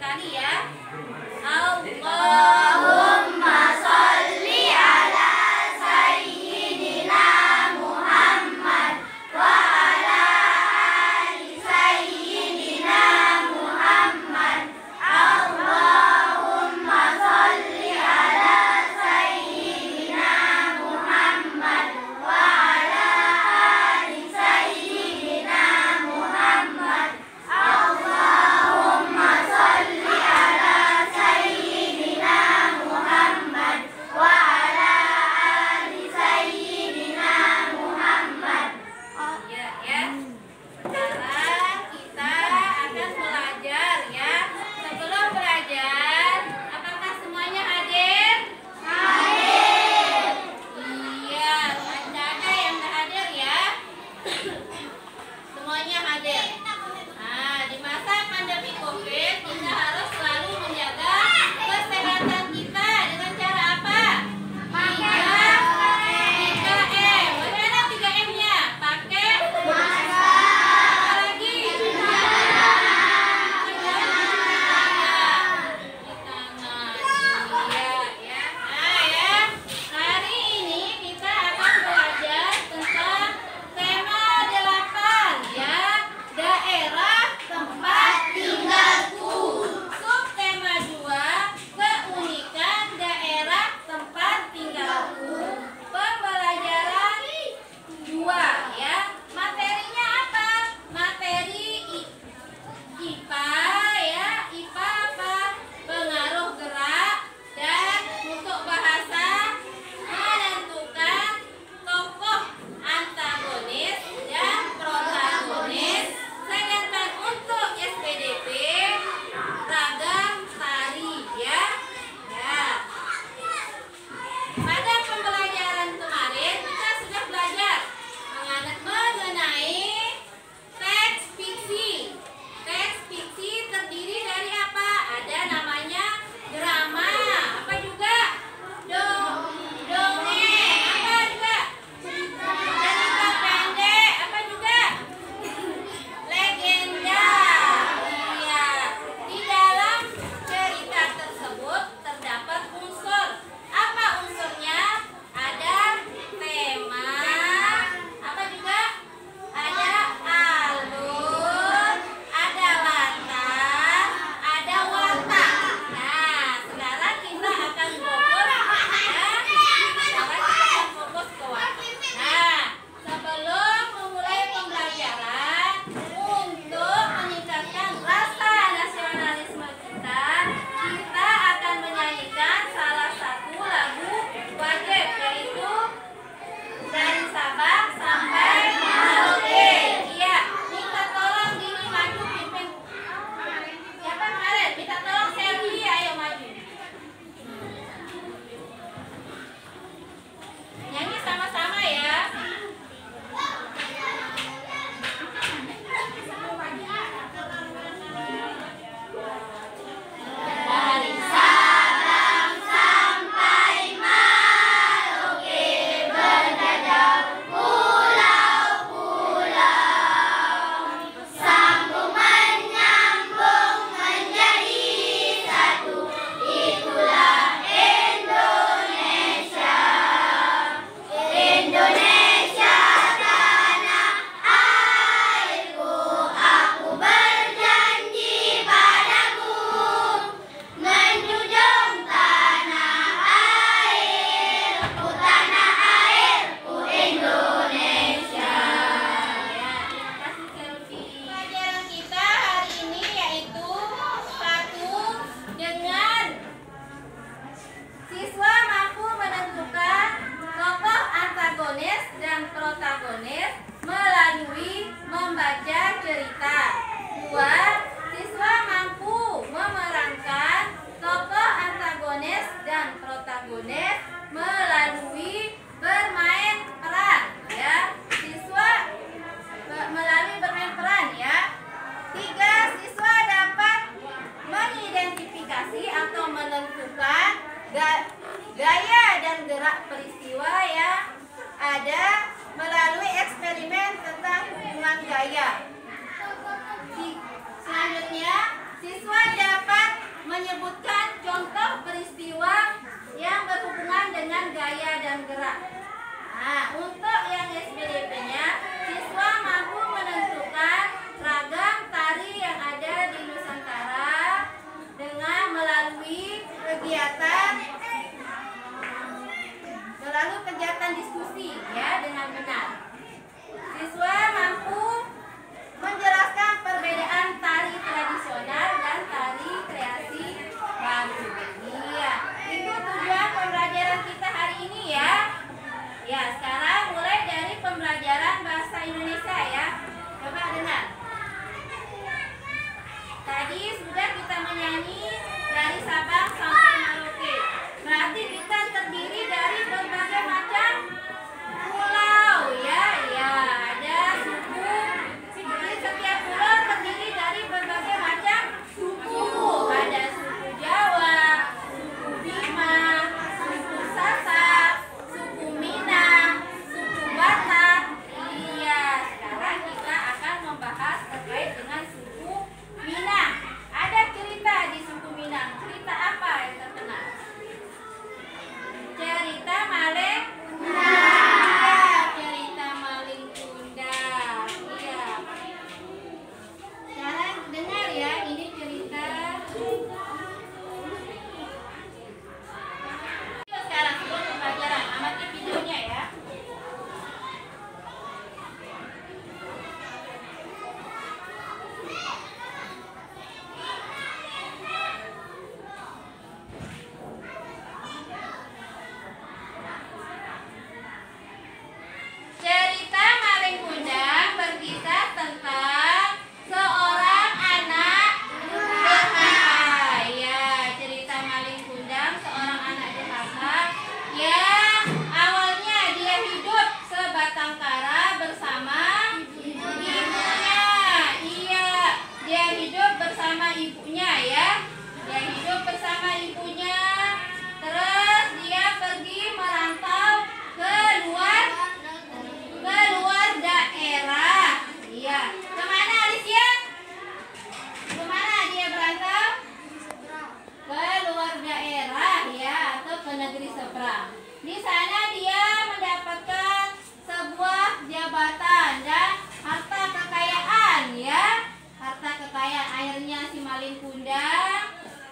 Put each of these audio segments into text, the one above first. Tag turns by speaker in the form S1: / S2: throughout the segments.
S1: sekali ya. Allahumma sholli ala sayyidina Muhammad wa ala ali sayyidina Muhammad. Allahumma sholli ala sayyidina Muhammad wa ala ali sayyidina Muhammad. Allahumma sholli ala sayyidina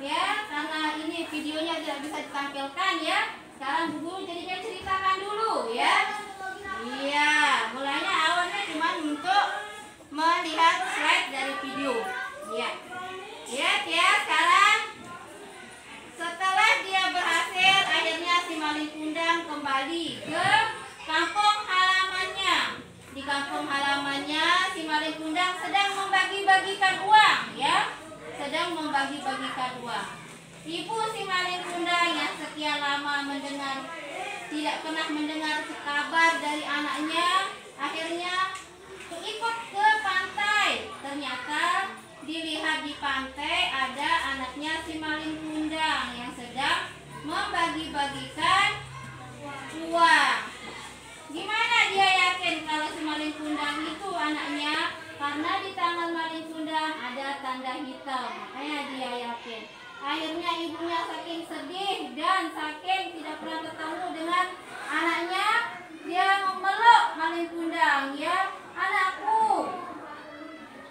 S1: ya, karena ini videonya tidak bisa ditampilkan ya. Sekarang Bu Guru jadinya ceritakan dulu ya. Iya, mulanya awalnya cuma untuk melihat slide dari video. Iya. Lihat ya, sekarang setelah dia berhasil, akhirnya si maling kundang kembali ke kampung halamannya. Di kampung halamannya, si maling kundang sedang membagi-bagikan uang ya. Sedang membagi-bagikan uang. Ibu si maling kundang yang sekian lama tidak pernah mendengar kabar dari anaknya, akhirnya ikut ke pantai. Ternyata dilihat di pantai ada anaknya si maling kundang yang sedang membagi-bagikan uang. Gimana dia yakin kalau si maling kundang itu anaknya? Karena di tangan maling kundang ada tanda hitam, makanya dia yakin. Akhirnya ibunya saking sedih dan saking tidak pernah ketemu dengan anaknya, dia memeluk maling kundang, ya, anakku.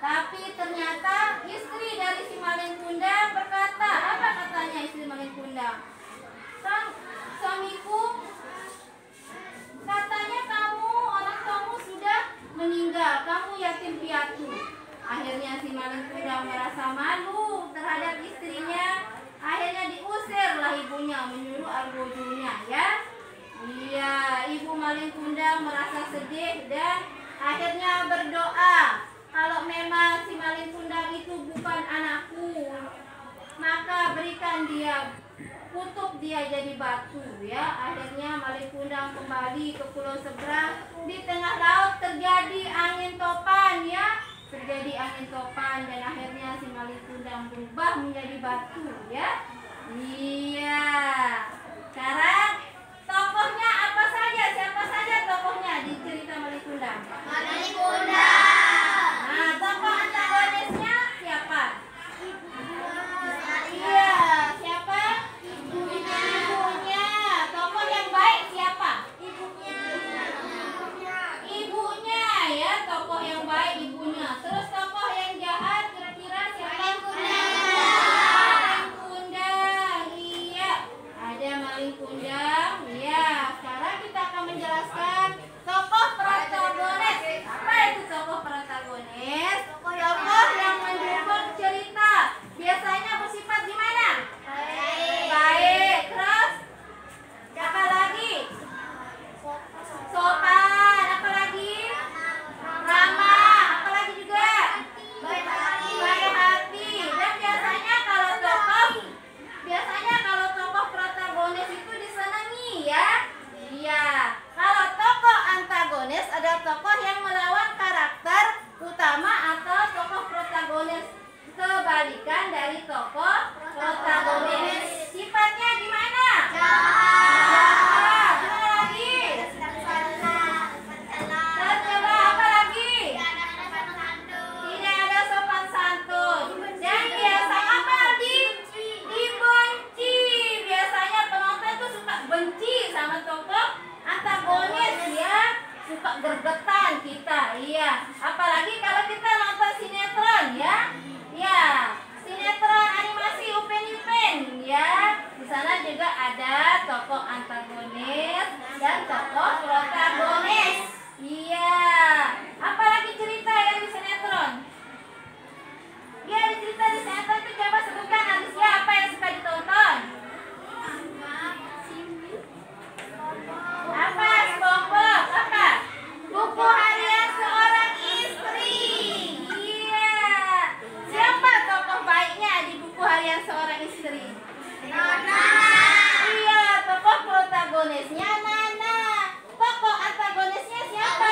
S1: Tapi ternyata istri dari si maling kundang berkata, apa katanya istri maling kundang? Suamiku, katanya orang kamu sudah meninggal, kamu yatim piatu. Akhirnya si maling kundang merasa malu terhadap istrinya. Akhirnya diusirlah ibunya, menyuruh argojonya ya. Iya, ibu maling kundang merasa sedih dan akhirnya berdoa, kalau memang si maling kundang itu bukan anakku, maka berikan dia, kutuk dia jadi batu ya. Akhirnya maling kundang kembali ke pulau seberang. Di tengah laut terjadi angin topan ya. Terjadi angin topan dan akhirnya si maling kundang berubah menjadi batu ya. Iya. Sekarang tokohnya apa saja? Siapa saja tokohnya di cerita maling kundang?
S2: Maling kundang.
S1: Nah, tokoh antagonisnya siapa? Iya, siapa?
S2: Ibunya.
S1: Ibunya. Tokoh yang baik siapa?
S2: Ibunya.
S1: Ibunya ya, tokoh yang baik ibunya. Terus tokoh yang jahat kira-kira siapa?
S2: Maling kundang.
S1: Maling kundang. Iya, ada maling kundang. Iya, sekarang kita akan menjelaskan tokoh protagonis. Apa itu tokoh protagonis? Tokoh yang mendukung cerita. Biasanya bersifat gimana? Baik. Terus apa lagi? Sopan. Apa lagi? Ramah. Apa lagi juga? Baik hati. Dan biasanya kalau tokoh protagonis itu disenangi ya. Iya. Kalau tokoh antagonis adalah tokoh yang melawan karakter utama atau tokoh protagonis. Kebalikan dari tokoh protagonis. Sifatnya gimana? Jahat. Apa lagi? Tercela. Apa lagi? Tidak ada sopan santun. Dan biasa apa lagi? Dibenci. Biasanya penonton tuh suka benci sama tokoh antagonis ya. Suka gergetan kita. Iya. Apalagi kalau kita nonton sinetron ya. Ya, sinetron animasi Upin Ipin ya. Di sana juga ada tokoh antagonis dan tokoh protagonis. Iya. Apalagi cerita yang di sinetron? Ya, di cerita di sinetron itu coba sebutkan Alicia apa yang suka ditonton? Apa? SpongeBob. Apa? Buku harian seorang istri. Iya. Siapa tokoh baiknya di buku harian seorang istri?
S2: Nona.
S1: Iya, tokoh protagonisnya Nana. Tokoh antagonisnya siapa?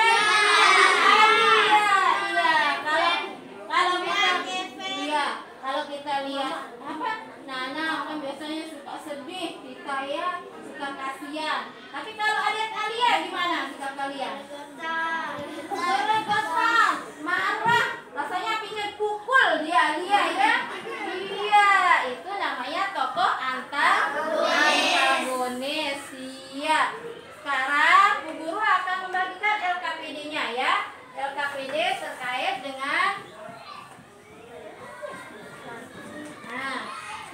S1: Alia. Iya, kalau kita lihat apa? Nana kan biasanya suka sedih, kita ya suka kasihan. Tapi kalau lihat Alia gimana sikap kalian? Geregetan, marah, rasanya pingin pukul dia ya. Iya, itu namanya tokoh antagonis. Iya. Sekarang Bu Guru akan membagikan LKPD-nya ya. LKPD terkait dengan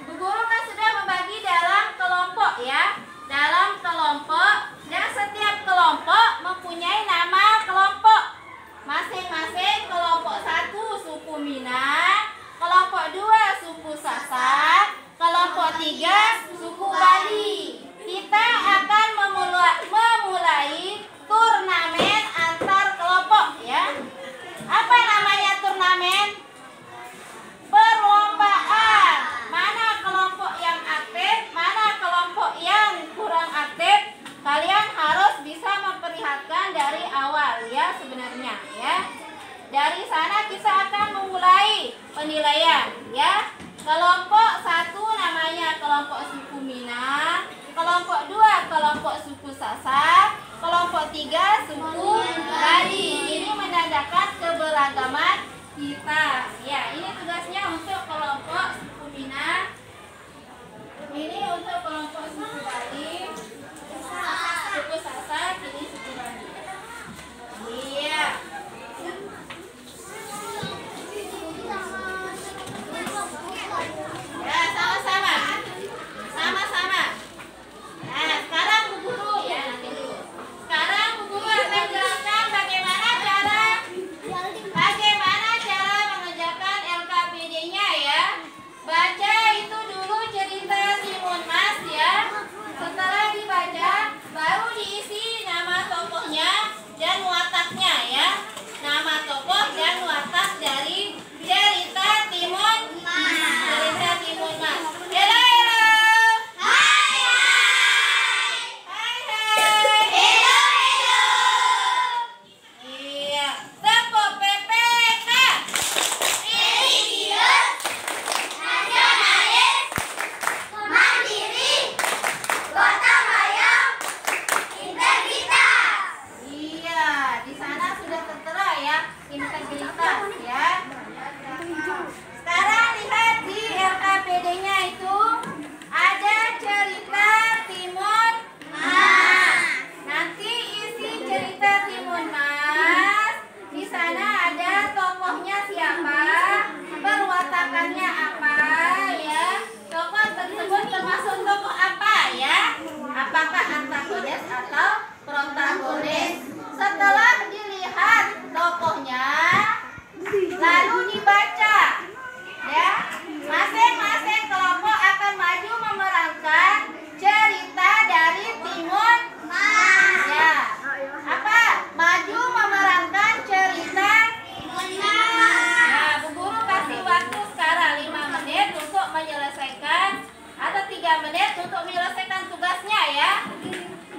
S1: Bu Guru penilaian ya. Kelompok 1 namanya kelompok suku Minang, kelompok 2 kelompok suku Sasak, kelompok 3 suku Bali. Ini menandakan keberagaman kita. Ya, ini tugasnya untuk kelompok suku Minang. Ini untuk kelompok suku Bali, suku Sasak, ini suku Bali. Iya. Ya, sama-sama. Sama-sama. Nah, sekarang Bu Guru ya, nanti dulu. Sekarang Bu Guru akan jelaskan bagaimana cara mengerjakan LKPD-nya ya. Baca itu dulu cerita Timun Mas ya. Setelah dibaca, baru diisi nama tokohnya dan wataknya ya. Nama tokoh dan watak dari cerita Timun Mas. Cerita Timun Mas. Hello, hello.
S2: Hai hai.
S1: Hai, hai.
S2: Hello hello.
S1: Iya. Tepuk PPK.
S2: Religius, nasionalis, mandiri, gotong royong, integritas.
S1: Iya, di sana sudah tertera ya, integritas ya. Sekarang lihat di LKPD-nya itu ada cerita Timun Mas. Nanti isi cerita Timun Mas. Di sana ada tokohnya siapa, perwatakannya apa ya. Tokoh tersebut termasuk tokoh apa ya? Apakah antagonis atau protagonis? Setelah dilihat tokohnya, lalu dibaca ya. Masing-masing kelompok akan maju memerankan cerita dari Timun Mas ya. Apa? Maju memerankan cerita
S2: Timun Mas.
S1: Nah, Bu Guru kasih waktu sekarang 5 menit untuk menyelesaikan atau 3 menit untuk menyelesaikan tugasnya ya.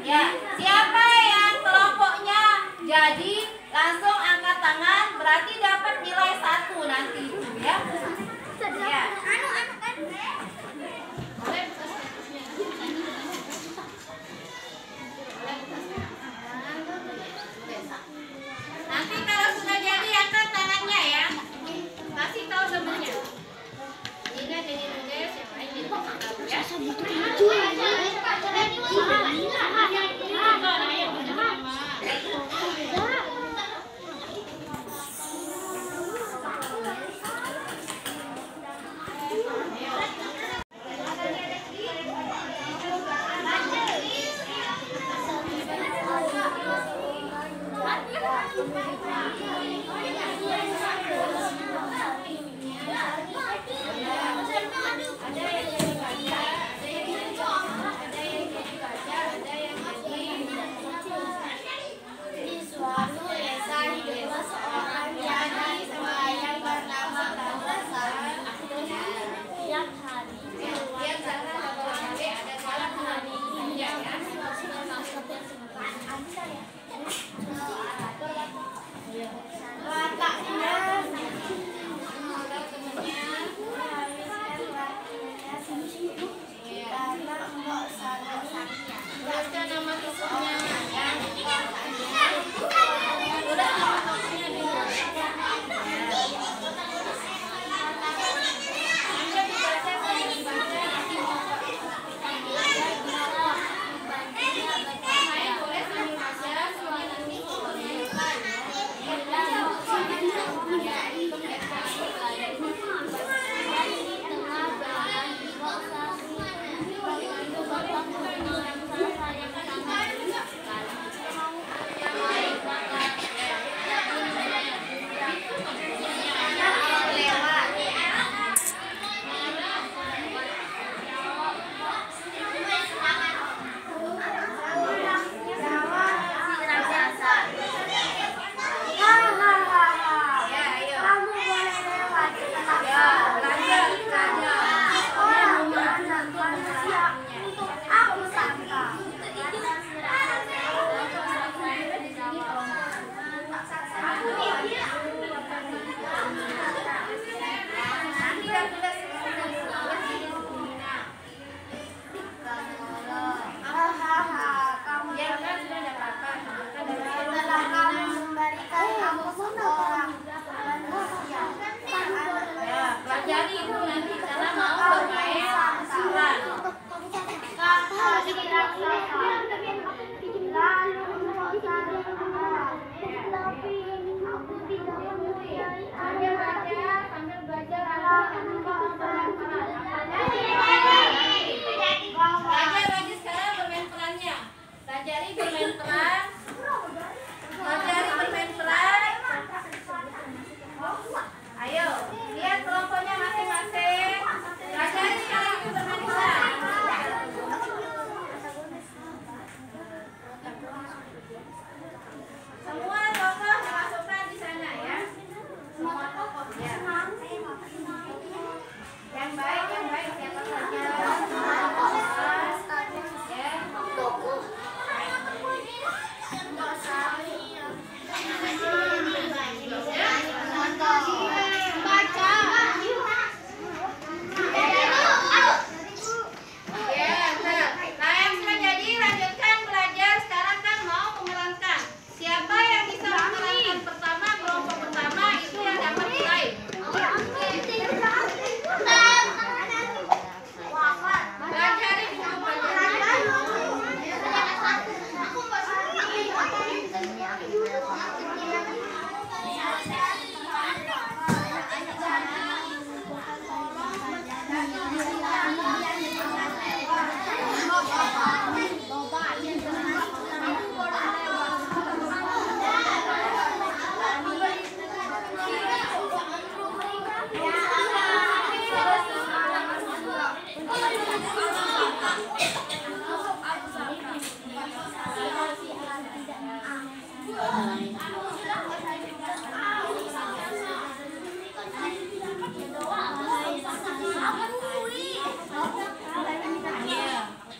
S1: Ya, siapa yang kelompoknya jadi langsung angkat tangan, berarti dapat nilai 1 nanti itu ya. Ya. Boleh buka statusnya. Nanti kalau sudah jadi angkat tangannya ya. Kasih tahu temennya. Ini jadi nulis, yang lain jadi tahu ya. Ada yang jadi baca, ada yang jadi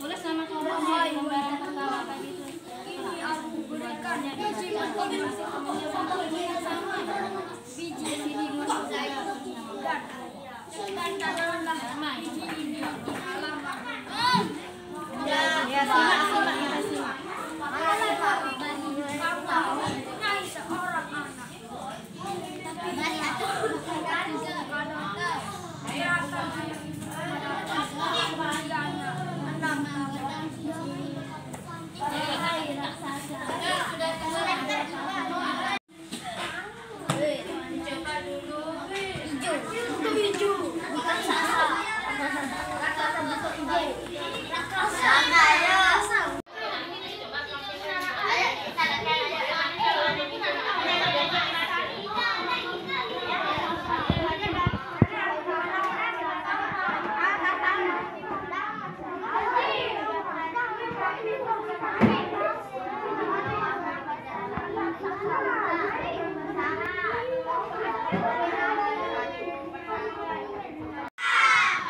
S1: Tulis nama kelompoknya di lembaran pertama kayak gitu. Biji sini dulu ya, simak kita simak.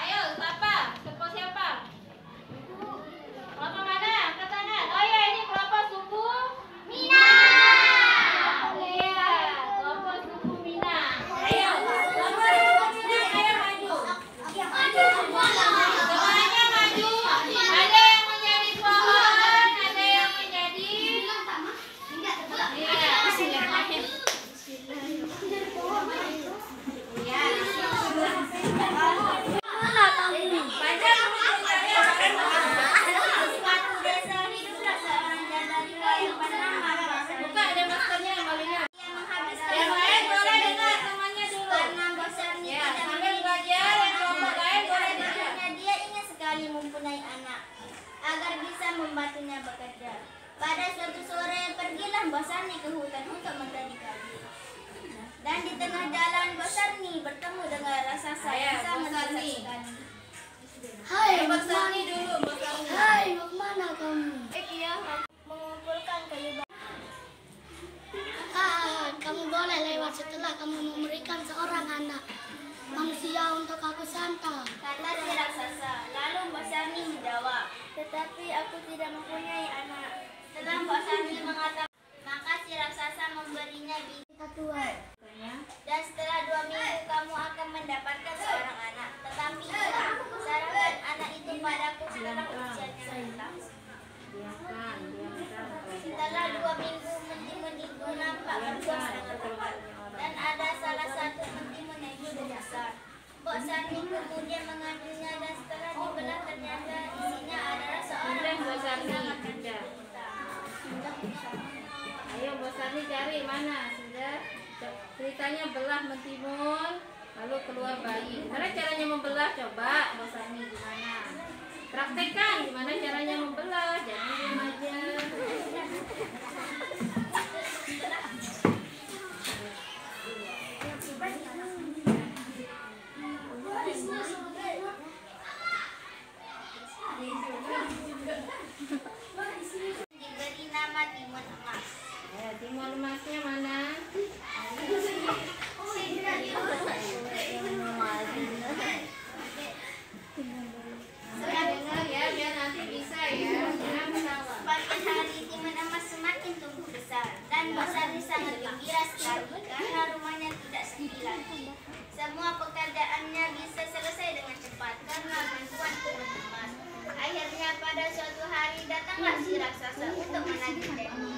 S1: Ayo, siapa? Kelompok siapa? Kelompok mana? Angkat tangan. Oh ya, ini kelompok suku
S2: Mina.
S1: Iya, kelompok suku Minang. Ayo, kelompok suku Minang, ayo maju. Semuanya maju. Ada yang menjadi pohon, ada yang menjadi buka ada maskernya kembalinya. Yang lain boleh dengar semuanya dulu. Ya, sambil belajar yang kelompok lain boleh dengar.
S2: Dia ingin sekali mempunyai anak agar bisa membantunya bekerja. Pada suatu sore pergilah Mbak Sarni ke hutan untuk menggali kayu. Dan di tengah jalan Mbak Sarni bertemu dengan raksasa yang
S1: Mbak
S2: sangat
S1: Sarni.
S2: sekali.
S1: Mbak Sarni dulu, Mbak Sarni.
S2: Hai, mau kemana kamu? Iya, mengumpulkan kayu bakar. Kamu boleh lewat setelah kamu memberikan seorang anak manusia untuk aku santap, kata si raksasa. Lalu Mbak Sarni menjawab, tetapi aku tidak mempunyai anak. Setelah Mbak Sarni mengatakan, maka si raksasa memberinya biji tuan. Dan setelah 2 minggu kamu akan mendapatkan seorang anak. Tetapi serahkan anak itu padaku setelah usianya matang. Setelah 2 minggu mentimun itu nampak berbuah sangat lebat. Dan ada salah satu mentimun yang cukup besar. Mbok Sarni kemudian mengambilnya dan setelah dibelah ternyata isinya adalah seorang
S1: Mbak Sarni,
S2: sangat
S1: sudah.
S2: pintar.
S1: Ayo Mbak Sarni cari mana sudah. Ceritanya belah mentimun, lalu keluar bayi. Gimana caranya membelah? Coba Mbak Sarni gimana? Praktekkan gimana caranya membelah. Jangan diam aja.
S2: Diberi nama timun emas.
S1: Ayo timun emasnya mana? Saya dengar ya biar nanti bisa ya. Jangan ketawa.
S2: Semakin hari timun emas semakin tumbuh besar dan Mbak Sarni sangat gembira sekali karena rumahnya tidak sepi lagi. Semua pekerjaannya bisa selesai dengan cepat karena bantuan timun emas. Akhirnya pada suatu hari datanglah si raksasa untuk menagih demi.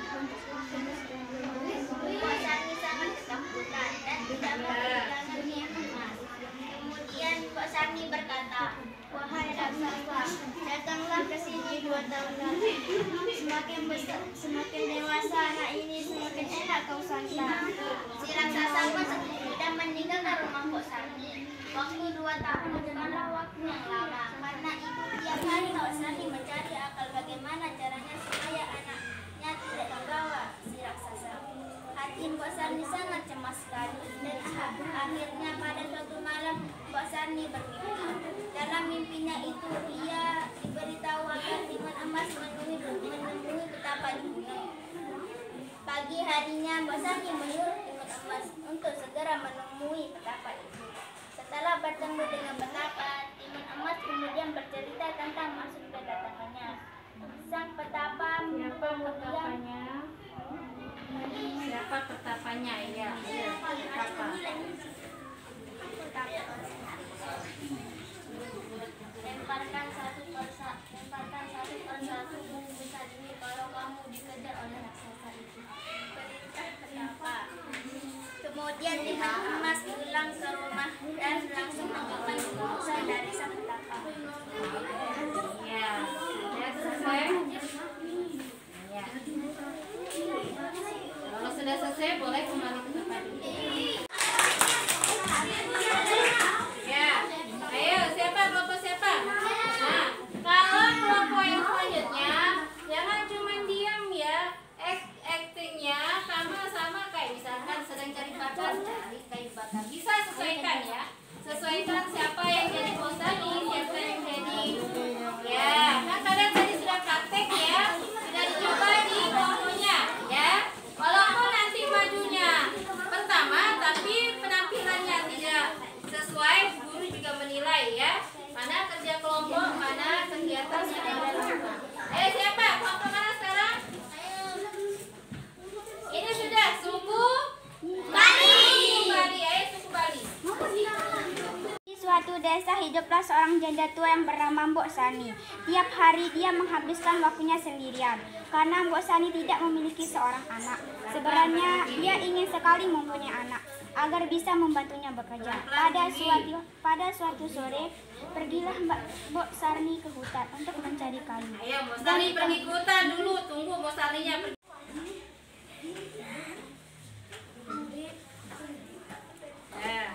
S2: Mbak Sarni sangat ketakutan dan tidak mau kehilangan timun emas. Kemudian Mbak Sarni berkata, wahai raksasa, datanglah ke sini 2 tahun lagi. Semakin besar, semakin dewasa anak ini, semakin enak kau santap. Si raksasa pun setuju dan meninggalkan rumah Mbok Sarni. Waktu 2 tahun bukanlah waktu yang lama. Karena itu tiap hari Mbak Sani mencari akal bagaimana caranya supaya anaknya tidak terbawa si raksasa. Hati Mbak Sani sangat cemas sekali. Dan akhirnya pada suatu malam Mbak Sani bermimpi. Dalam mimpinya itu ia diberitahu akan timun emas menemui petapa di gunung. Pagi harinya Mbak Sani menyuruh timun emas untuk segera menemui petapa itu. Setelah bertemu dengan petapa, timun emas kemudian bercerita tentang maksud kedatangannya. Sang petapa kemudian
S1: Siapa petapanya? Ya, petapa.
S2: Lemparkan satu persatu bumbu besar ini kalau kamu dikejar oleh raksasa itu. Perintah petapa. Kemudian timun emas pulang ke rumah dan langsung melakukan keputusan dari sang petapa.
S1: Ya, ya selesai. Ya. Kalau sudah selesai, boleh kembali ke tempat dulu. Ya, ayo siapa kelompok siapa? Nah, kalau kelompok yang selanjutnya, jangan cuma diam ya. Actingnya sama-sama kayak misalkan sedang cari bakar, cari kayu bakar. Bisa sesuaikan ya. Sesuaikan siapa yang jadi Bosani, siapa yang jadi. Ya, kan kalian tadi sudah praktek ya. Sudah dicoba di kelompoknya ya. Walaupun nanti majunya pertama, tapi penampilannya tidak sesuai, guru juga menilai ya. Mana kerja kelompok, mana kegiatan yang ada lakukan. Siapa? Kelompok mana sekarang? Ini sudah suku Bali. Suku Bali.
S2: Di suatu desa hiduplah seorang janda tua yang bernama Mbok Sani. Tiap hari dia menghabiskan waktunya sendirian karena Mbok Sani tidak memiliki seorang anak. Sebenarnya dia ingin sekali mempunyai anak agar bisa membantunya bekerja. Pada suatu sore, pergilah Mbok Sani ke hutan untuk mencari kayu.
S1: Ayo, Mbok Sani pergi ke hutan dulu. Tunggu Mbok Saninya pergi. Ya.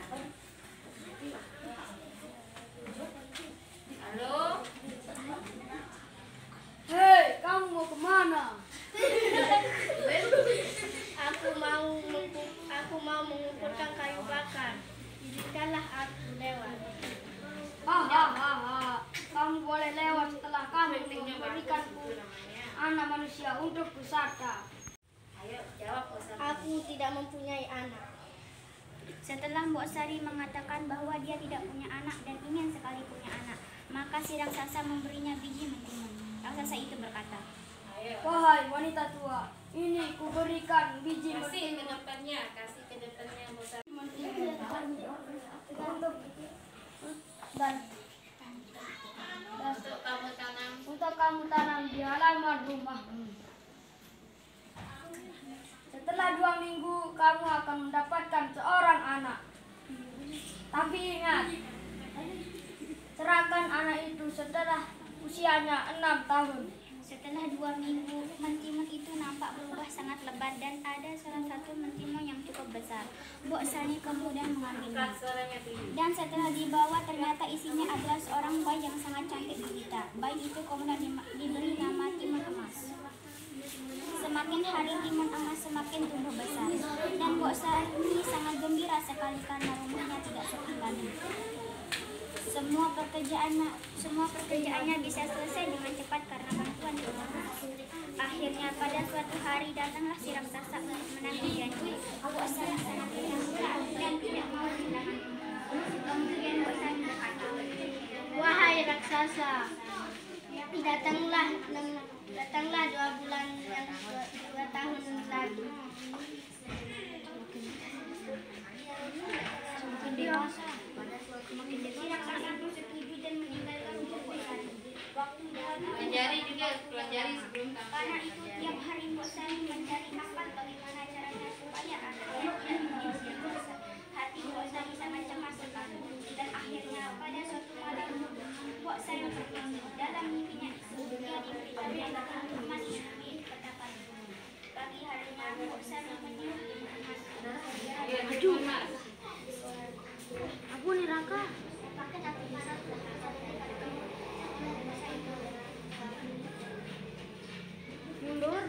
S1: Halo.
S2: Hei, kamu mau kemana? Aku mau mengumpulkan kayu bakar. Izinkanlah aku lewat. Kamu boleh lewat setelah kami memberikanku anak manusia untuk pusaka.
S1: Ayo jawab Mbok Sani.
S2: Aku tidak mempunyai anak. Setelah Mbok Sari mengatakan bahwa dia tidak punya anak dan ingin sekali punya anak, maka si raksasa memberinya biji mentimun. Raksasa itu berkata, "Wahai wanita tua, ini kuberikan biji
S1: Kasih ke
S2: mentimun
S1: depannya Mbok Sani.
S2: untuk kamu tanam di halaman rumahmu. Setelah 2 minggu kamu akan mendapatkan seorang anak. Tapi ingat, serahkan anak itu setelah usianya 6 tahun." Setelah 2 minggu, mentimun itu nampak berubah sangat lebat dan ada salah satu mentimun yang cukup besar. Mbok Sani kemudian mengambilnya. Dan setelah dibawa, ternyata isinya adalah seorang bayi yang sangat cantik gurita. Bayi itu kemudian diberi nama Timun Emas. Semakin hari timun emas semakin tumbuh besar, dan Mbok Sani sangat gembira sekali karena rumahnya tidak sepi lagi. Semua pekerjaannya bisa selesai dengan cepat karena bantuan Tuhan. Akhirnya pada suatu hari datanglah si raksasa untuk menagih janji. Mbok Sani sangat tergembira dan tidak mau kehilangan. Kemudian Mbok Sani berkata, "Wahai raksasa, datanglah 2 bulan yang 2 tahun lagi. Semakin dewasa, semakin dewasa raksasa itu setuju dan meninggalkan Mbok Sani.
S1: Pelajari juga, pelajari sebelum kamu.
S2: Karena itu tiap hari Mbok Sani mencari akal bagaimana caranya supaya anaknya tidak menjadi dewasa. Hati Mbok Sani sangat cemas sekali. Dan akhirnya pada suatu malam Mbok Sani bermimpi. Dalam mimpinya dia diberitahu emas milik petapa itu. Pagi harinya Mbok Sani menyuruh timun emas.
S1: Ayo, Mas.
S2: Aku Ampun Raka. Mundur.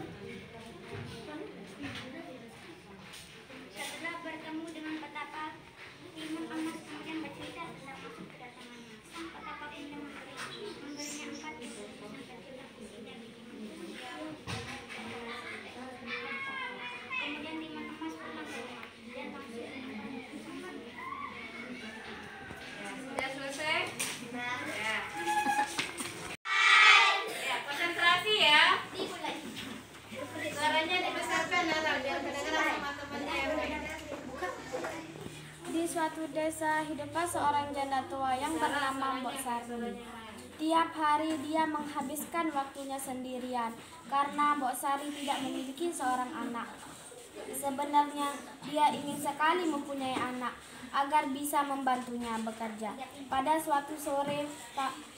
S2: Setelah bertemu dengan petapa Timun Emas kemudian bercerita tentang maksud kedatangannya. Sang petapa pun memberinya 4 ibu sampai tidak tidak kemudian Timun Emas pulang ke rumah dan langsung
S1: Sudah selesai? Ya. Ya, konsentrasi ya. Suaranya dibesarkan ya, biar kedengaran sama temannya yang lain.
S3: Di suatu desa hiduplah seorang janda tua yang bernama Mbok Sari. Tiap hari dia menghabiskan waktunya sendirian karena Mbok Sari tidak memiliki seorang anak. Sebenarnya dia ingin sekali mempunyai anak agar bisa membantunya bekerja. Pada suatu sore,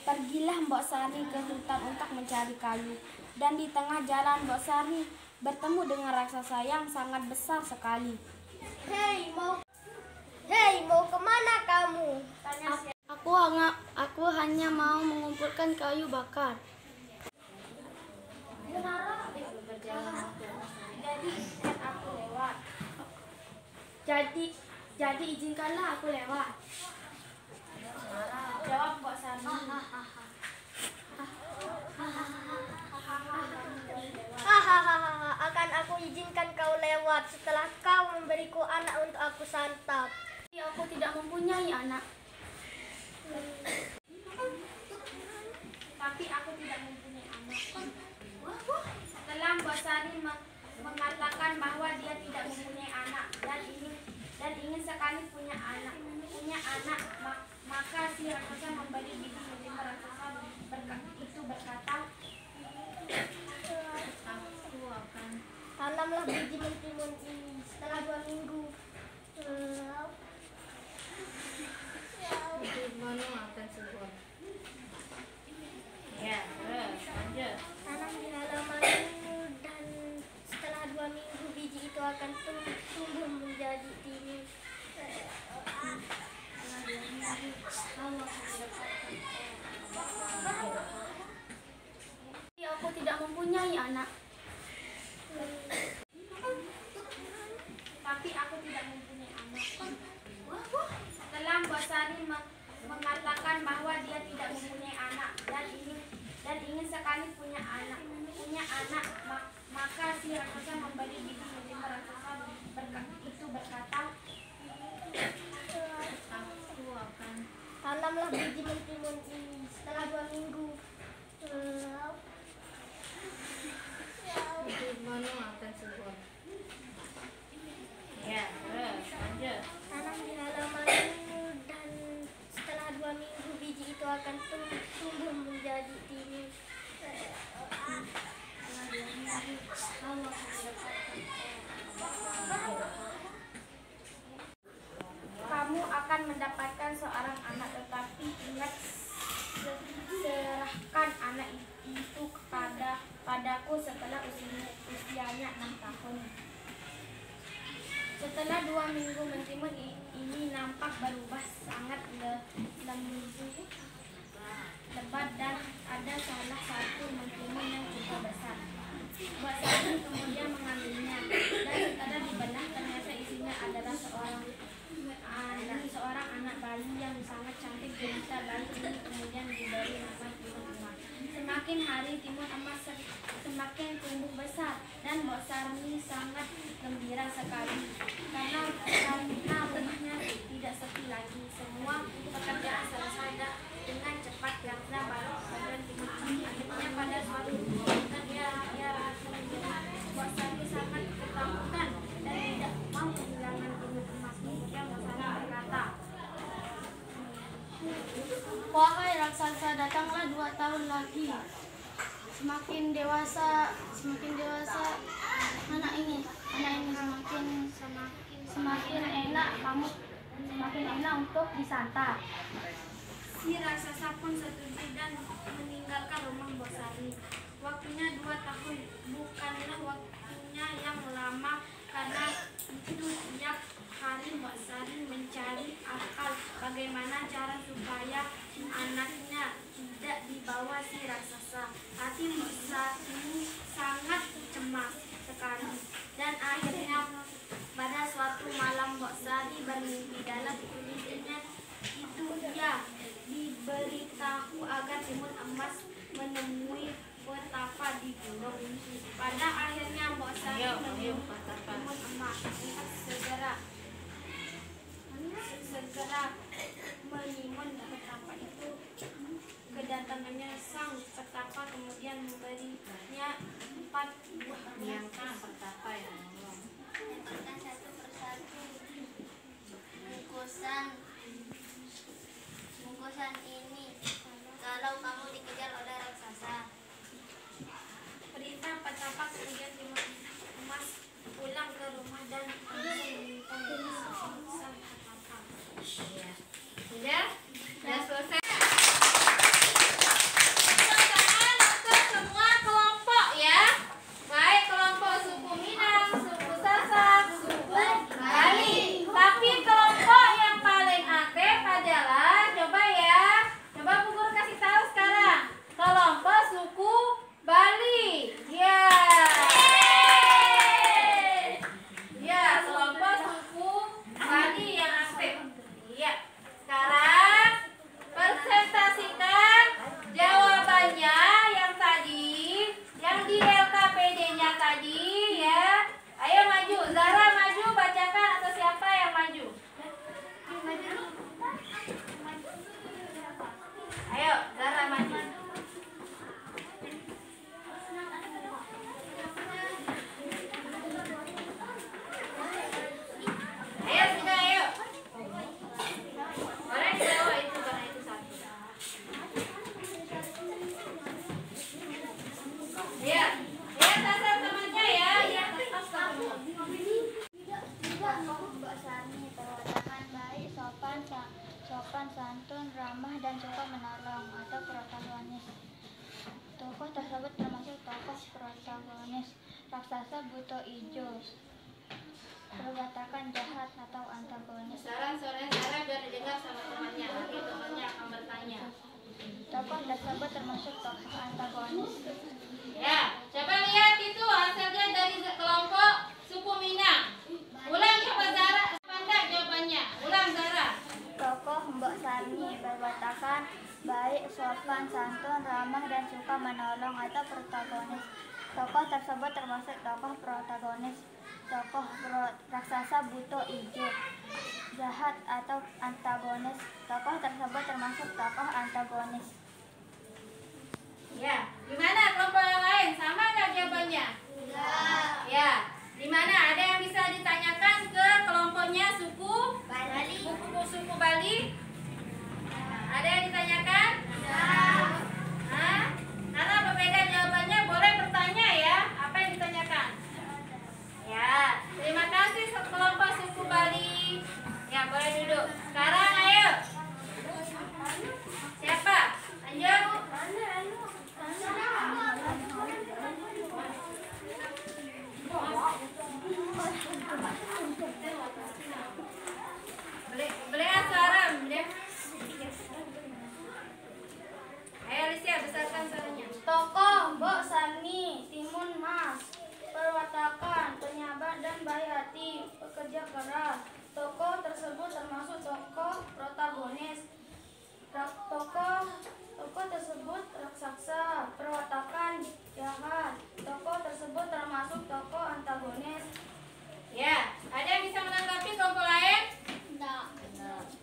S3: pergilah Mbok Sari ke hutan untuk mencari kayu. Dan di tengah jalan Mbok Sari bertemu dengan raksasa yang sangat besar sekali.
S2: Hei, mau kemana kamu?
S3: Aku hanya mau mengumpulkan kayu bakar. Jadi izinkanlah aku lewat. Jawab Mbok Sari.
S2: Hahaha, akan aku izinkan kau lewat setelah kau memberiku anak untuk aku santap.
S3: Aku tidak mempunyai anak. Tapi aku tidak mempunyai anak. Setelah Mbok Sari mengatakan bahwa dia tidak mempunyai anak dan ingin sekali punya anak, maka si raksasa memberi biji mentimun. Raksasa itu berkata,
S2: tanamlah biji mentimun ini setelah 2 minggu.
S1: Mentimun akan subur. Ya, terus lanjut.
S2: Tanam di halamanmu dan setelah 2 minggu biji itu akan tumbuh menjadi tinggi.
S3: aku tidak mempunyai anak. Tapi aku tidak mempunyai anak. Setelah Mbok Sari mengatakan bahwa dia tidak mempunyai anak dan ingin sekali punya anak, maka si raksasa memberi biji mentimun. Raksasa itu berkata, aku akan
S2: tanamlah biji mentimun ini setelah 2 minggu.
S1: Mentimun akan subur. Ya, terus lanjut.
S2: Tanam di halamanmu dan setelah 2 minggu biji itu akan tumbuh menjadi tinggi.
S3: kamu akan mendapatkan seorang anak, tetapi ingat, serahkan anak itu padaku setelah usianya 6 tahun. Setelah 2 minggu mentimun ini nampak berubah sangat lebat dan ada salah satu mentimun yang cukup besar. Mbok Sari kemudian mengambilnya dan setelah dibelah ternyata isinya adalah seorang anak bayi yang sangat cantik. Jelita bayi ini kemudian diberi nama Timun Emas. Semakin hari Timun Emas semakin tumbuh besar dan Mbok Sari sangat gembira sekali karena rumahnya tidak sepi lagi. Semua pekerjaan selesai dengan cepat karena baru kemudian Timun Emas. Akhirnya pada suatu ketika Mbok Sari sangat ketakutan dan tidak mau kehilangan Timun Emas. Kemudian Mbok Sari berkata, wahai raksasa, datanglah 2 tahun lagi. Semakin dewasa anak ini semakin enak untuk disantap. Si raksasa pun setuju dan meninggalkan rumah Mbok Sari. Waktunya 2 tahun, bukanlah waktunya yang lama karena itu tiap hari Mbak Sari mencari akal bagaimana cara supaya anaknya tidak dibawa si raksasa. Hati Mbak Sari sangat cemas sekali. Dan akhirnya pada suatu malam Mbak Sari bermimpi. Dalam mimpinya itu ia diberitahu agar timun emas menemui petapa di gunung. Pada akhirnya Mbak Sari menemui timun emas. Segera menimun petapa itu. Kedatangannya sang petapa kemudian memberinya 4 buah
S1: Bayangkan petapa yang ngomong.
S2: Dapatkan satu persatu bungkusan ini kalau kamu dikejar oleh raksasa.
S3: Perintah petapa kemudian timun emas pulang ke rumah dan menemukan sang petapa.
S1: Ya. Sudah? Sudah selesai. Untuk semua kelompok ya. Baik kelompok suku Minang, suku Sasak, suku Bali. Tapi kelompok yang paling aktif adalah, coba ya. Coba Bu Guru kasih tahu sekarang. Kelompok suku Bali. Ya. Ya, kelompok suku Bali yang aktif. Iya. Sekarang presentasikan jawabannya yang tadi, yang di LKPD-nya tadi ya. Ayo maju, Zara maju, bacakan atau siapa yang maju? Ayo, Zara maju. Ayo sudah, ayo. Orang di bawah itu karena itu satu. Ya, lihat dasar temannya ya, yang tetap kamu.
S2: Mbak Sari perwatakan baik, sopan santun, ramah dan suka menolong atau protagonis. Tokoh tersebut termasuk tokoh protagonis. Raksasa buto ijo perwatakan jahat atau antagonis.
S1: Sekarang suaranya Zara biar didengar sama temannya. Nanti temannya akan bertanya.
S2: Tokoh tersebut termasuk tokoh antagonis.
S1: Ya, coba lihat itu hasilnya dari kelompok suku Minang. Ulang coba Zara, pandai jawabannya. Ulang Zara.
S2: Tokoh Mbok Sari berwatakan baik, sopan santun, ramah dan suka menolong atau protagonis. Tokoh tersebut termasuk tokoh protagonis. Tokoh raksasa buto ijo jahat atau antagonis. Tokoh tersebut termasuk tokoh antagonis.
S1: Ya, gimana kelompok yang lain? Sama nggak jawabannya? Ya, di mana ada yang bisa ditanyakan ke kelompoknya suku
S2: Bali.
S1: Suku Bali? Ada yang ditanyakan? Hah? Karena berbeda jawabannya, boleh bertanya ya. Apa yang ditanyakan? Ya, terima kasih kelompok suku Bali. Ya, boleh duduk. Sekarang ayo. Siapa? Lanjut. Beliau suara, beliau. Ayo Alicia, besarkan suaranya.
S3: Tokoh Mbok Sari timun mas perwatakan penyabar dan baik hati, pekerja keras. Tokoh tersebut termasuk tokoh protagonis. Tokoh tersebut raksasa, perwatakan jahat. Tokoh tersebut termasuk tokoh antagonis.
S1: Ya, ada yang bisa menanggapi kelompok lain?
S2: Tidak.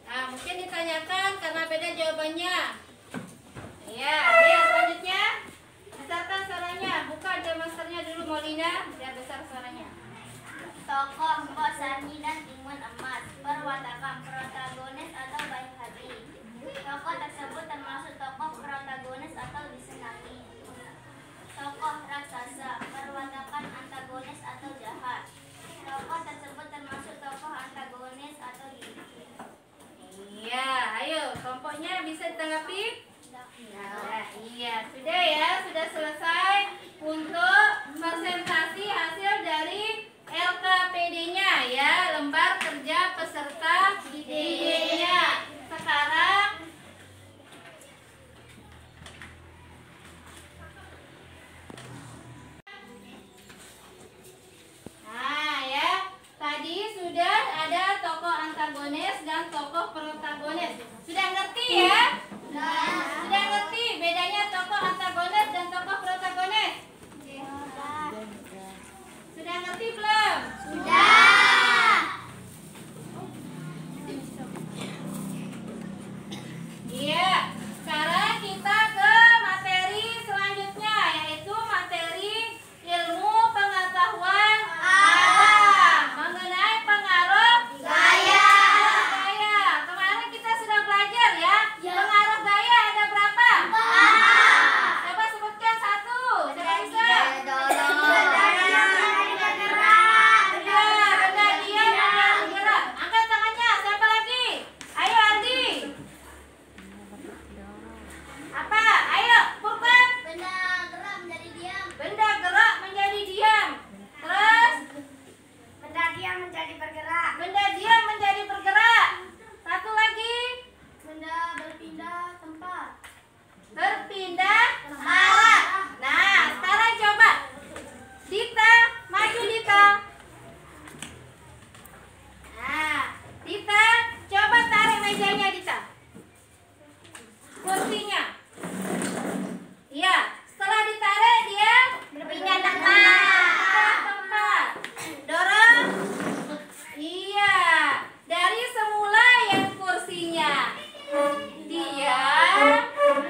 S1: Nah, mungkin ditanyakan karena beda jawabannya. Ya, lihat selanjutnya. Besarkan suaranya. Buka demonsternya dulu Molina, biar besar suaranya.
S2: Tokoh Mbok Sari dan timun emas perwatakan protagonis atau baik hati. Tokoh tersebut termasuk tokoh protagonis atau disenangi. Tokoh raksasa perwatakan antagonis atau jahat. Tokoh tersebut termasuk tokoh antagonis atau
S1: Iya, ayo kelompoknya bisa ditanggapi? Nah, iya, sudah ya, sudah selesai untuk presentasi hasil dari LKPD-nya ya, lembar kerja peserta didik-nya. Sekarang nah ya, tadi sudah ada tokoh antagonis dan tokoh protagonis. Sudah ngerti ya? Sudah ngerti bedanya tokoh antagonis dan tokoh protagonis? Sudah ngerti belum?
S2: Sudah.
S1: Iya. Sekarang kita ke materi selanjutnya, yaitu materi ilmu pengetahuan alam mengenai pengaruh
S2: Gaya.
S1: gaya. Kemarin kita sudah belajar ya. Pengaruh gaya ada berapa? Coba sebutkan satu. Siapa bisa? Benda diam yang bergerak. Angkat tangannya. Siapa lagi? Ayo Aldi. Apa? Ayo Furqan.
S2: Benda gerak menjadi diam.
S1: Benda gerak menjadi diam. Terus
S2: Benda diam menjadi bergerak.
S1: benda diam menjadi bergerak. Satu lagi.
S2: Benda berpindah tempat.
S1: Berpindah arah. Nah, sekarang coba Dita, maju Dita. Nah, Dita, coba tarik mejanya Dita. Kursinya. Iya, setelah ditarik dia berpindah tempat. Dorong. Iya, dari semula yang kursinya diam,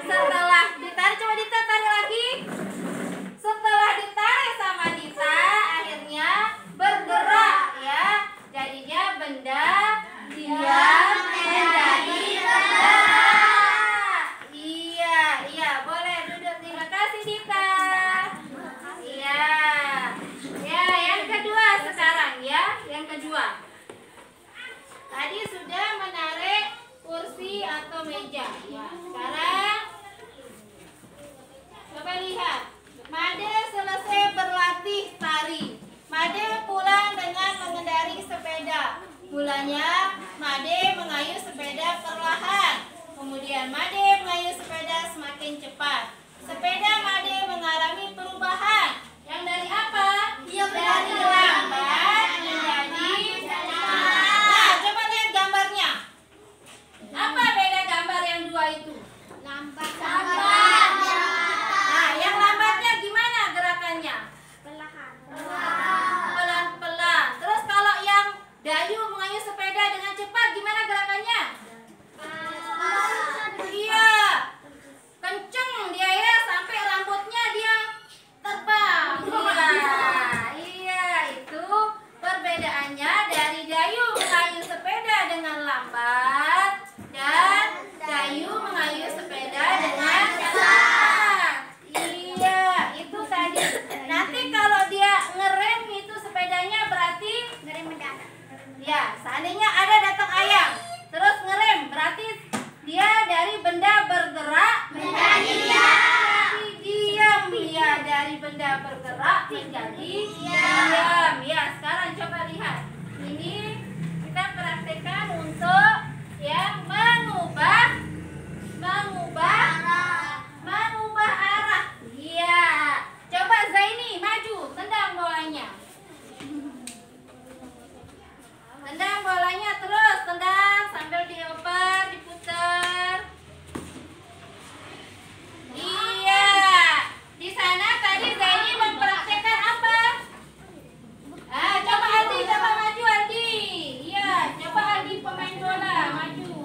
S1: setelah ditarik, coba Dita tarik lagi. Setelah ditarik sama Dita, akhirnya bergerak ya. Jadinya benda diam menjadi bergerak. Iya, boleh duduk. Terima kasih Dita. Iya. Ya, yang kedua sekarang ya, yang kedua. Tadi sudah menarik kursi atau meja. Ya, sekarang coba lihat. Made selesai berlatih tari. Made pulang dengan mengendari sepeda. Mulanya Made mengayuh sepeda perlahan. Kemudian Made mengayuh sepeda semakin cepat. Sepeda Made mengalami perubahan. Yang dari apa? Dari lambat menjadi cepat. Nah, coba lihat gambarnya. Apa beda gambar yang dua itu?
S2: Lambat.
S1: Nah, yang lambatnya gimana gerakannya? Pelan-pelan. Terus kalau yang Dayu mengayuh sepeda dengan cepat gimana gerakannya? Iya, kenceng dia ya, sampai rambutnya dia terbang. Iya, itu perbedaannya dari Dayu mengayuh sepeda dengan lambat dan Dayu mengayuh sepeda dengan cepat. Iya, itu tadi. Nanti kalau dia ngerem itu sepedanya berarti
S2: Ngerem mendadak.
S1: ya, seandainya ada datang ayam, terus ngerem, berarti dia dari benda bergerak menjadi diam. Ya, dari benda bergerak menjadi diam. Ya, sekarang coba lihat. Ini kita praktekkan untuk yang mengubah arah. Iya. Coba Zaini maju, tendang bolanya. Tendang bolanya terus, tendang sambil dioper, diputar. Iya. Di sana tadi Zaini mempraktekkan apa? Coba Aldi, coba maju Aldi. Iya, coba Aldi pemain bola, maju.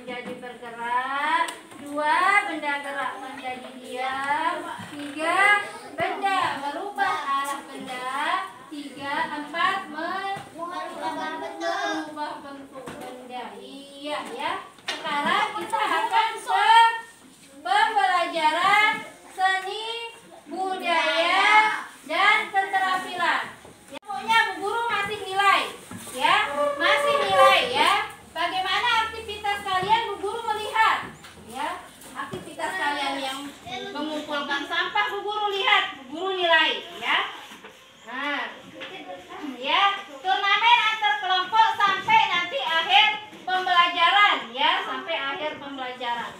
S1: menjadi bergerak. 2, benda gerak menjadi diam. 3, benda merubah arah benda. 4, merubah bentuk benda. Iya ya. Sekarang kita akan ke pembelajaran seni budaya dan keterampilan. Ya, pokoknya Bu Guru masih nilai, ya, masih nilai ya. Bagaimana aktivitas kalian Bu Guru melihat, ya, aktivitas kalian yang mengumpulkan sampah Bu Guru lihat, Bu Guru nilai, ya. Nah, ya, turnamen antar kelompok sampai nanti akhir pembelajaran, ya, sampai akhir pembelajaran.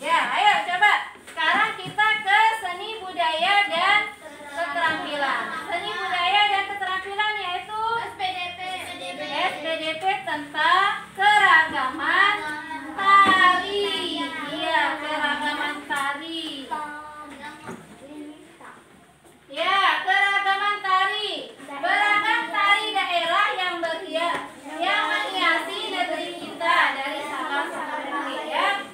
S1: Ya, ayo coba. Sekarang kita ke seni budaya dan keterampilan. Seni budaya dan keterampilan yaitu SPDP tentang keragaman tari. Iya, keragaman tari. Ya, keragaman tari. Beragam tari daerah yang menghiasi negeri kita dari Sabang sampai Merauke, ya.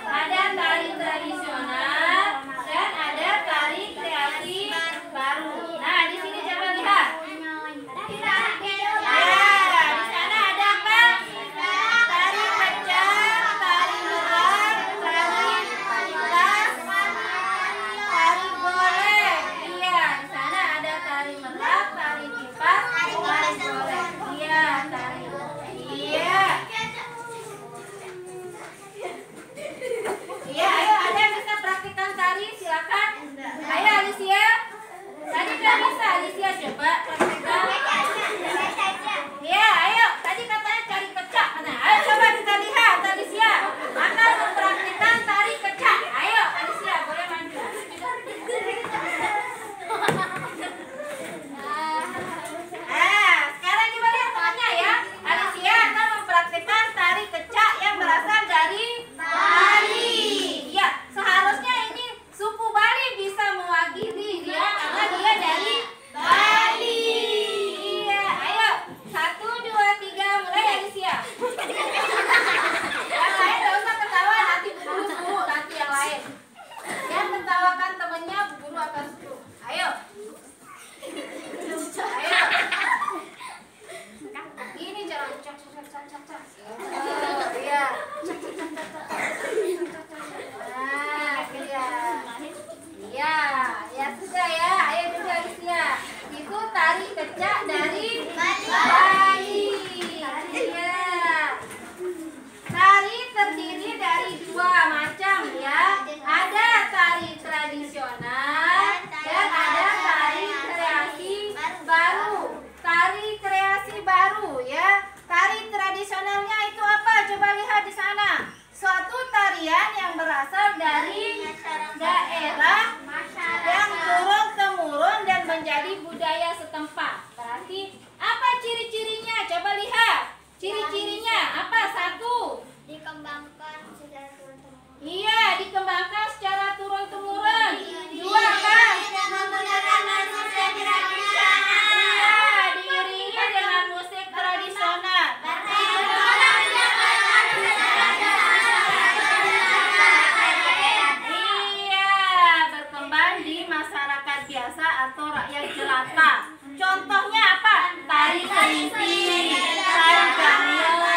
S1: Ada tari tradisional dan ada tari kreasi baru. Nah, di sini coba lihat. Ya, di sana ada apa? Tari pecah, tari merak, tari tas, tari golek. Iya, di sana ada tari merak, tari kipas, tari golek. Iya, tari. Iya. Iya, ayo ada yang bisa praktikkan tari, silakan. Ayo Alicia. Tadi nggak bisa, Alicia coba praktikkan. Iya, ayo. Tadi katanya tari kecak. Nah, ayo coba kita lihat Alicia akan mempraktikkan tari kecak. Ayo Alicia, boleh maju. Sekarang coba lihat temannya ya. Alicia akan mempraktikkan tari kecak yang berasal dari Bali. Ya, seharusnya ini suku Bali bisa mewakili dia karena dia dari Bali. Iya, ayo. 1, 2, 3, mulai Alicia. Yang lain gak usah ketawa, nanti Bu Guru suruh, nanti yang lain. Yang ketawakan temennya Bu Guru akan suruh. Ayo. Ayo. Ini jalan cak. Iya. Nah, iya. Ya sudah ya. Ayo juga Alicia. Itu tari kecak dari Bali. Iya. Tari terdiri dari 2 macam ya. Ada tari tradisional dan ada tari kreasi baru. Tari kreasi baru ya. Tari tradisionalnya itu apa? Coba lihat di sana. Suatu tarian yang berasal dari daerah yang turun-temurun dan menjadi budaya setempat. Berarti apa ciri-cirinya? Coba lihat. Ciri-cirinya apa? 1.
S2: Dikembangkan secara turun-temurun.
S1: Iya, dikembangkan secara turun-temurun. 2, apa?
S2: Menggunakan musik tradisional.
S1: Iya, diiringi dengan musik tradisional. Iya, berkembang di masyarakat biasa atau rakyat jelata. Contohnya apa? Tari kelinci, tari gamelan.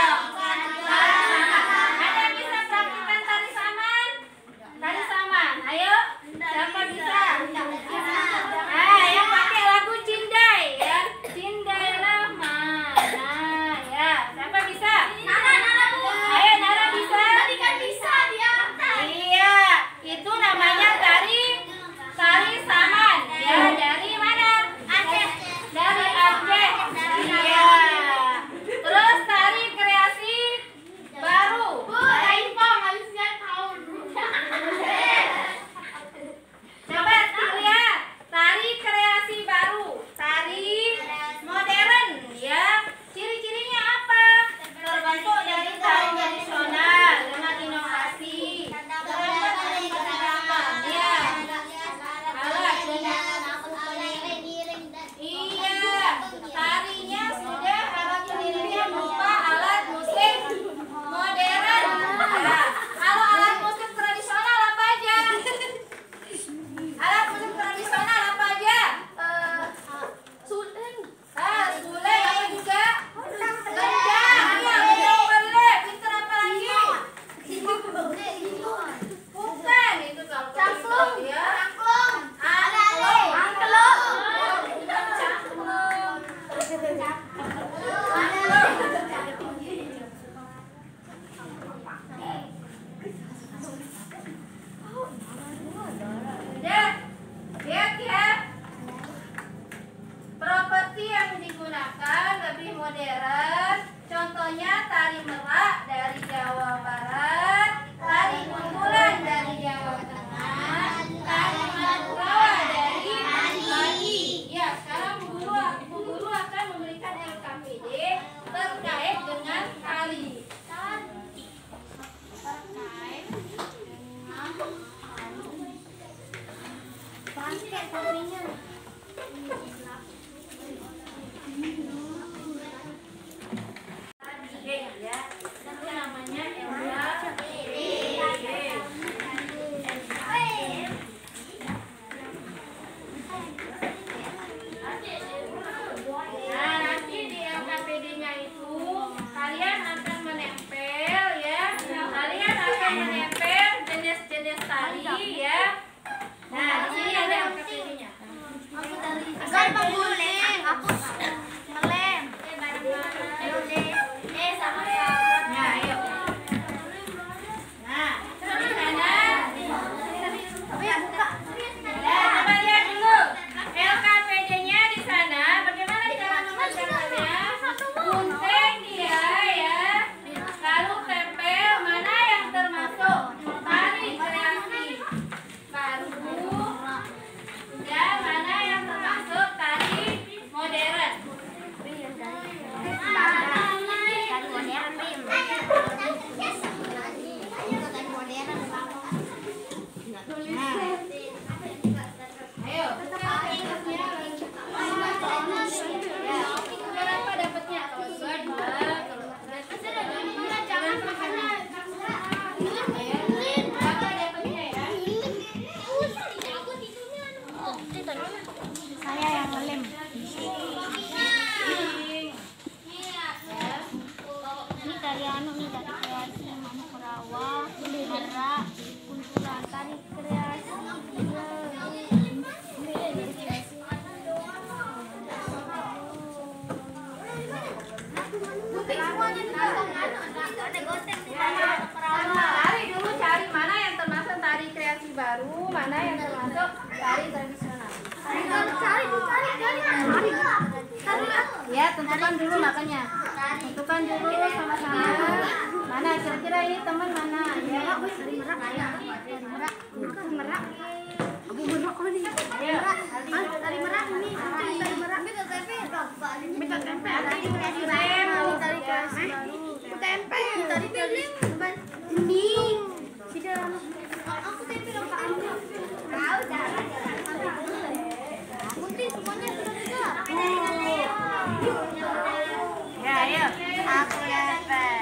S1: merak dari Jawa Barat, tari kumpulan dari Jawa Tengah, tari Madura dari Bali. Ya, sekarang Bu Guru akan memberikan LKPD terkait dengan tari.
S2: Pakai kopinya.
S1: Ya, itu namanya LKPD. Nah, nanti di LKPD-nya itu kalian akan menempel ya. Kalian akan menempel jenis-jenis tari ya. Nah, di sini ada LKPD-nya.
S2: Saya mengguling, aku ngelem.
S1: Nah, ayo. Nah, di sana. Ya, coba lihat dulu. LKPD-nya di sana. Bagaimana cara menempelkannya? Gunting dia ya. Lalu tempel mana yang termasuk tari kreasi baru. Dan mana yang termasuk tari modern. Ayo. Berapa dapatnya? Kalau dua, kalau berapa dapatnya ya?
S2: Saya yang ngelem. Ini dari anu nih, dari kreasi Mama Kurawa, merak, kuntulan tari kreasi.
S1: Tari dulu, cari mana yang termasuk tari kreasi baru, mana yang termasuk tari tradisional. Ya, tentukan dulu makanya. Tentukan dulu sama-sama. Mana kira-kira ini teman mana? Ya, merak. Abu merak kok nih? Ayo,
S2: Tari merak ini, tari merak.
S1: minta tempe. Tari kreasi baru.
S2: Tempe, tadi piring, bening. Sudah. Aku tempe dong Kak. Tahu jalan. Putih semuanya sudah.
S1: Ya, ayo.
S2: Aku nempel.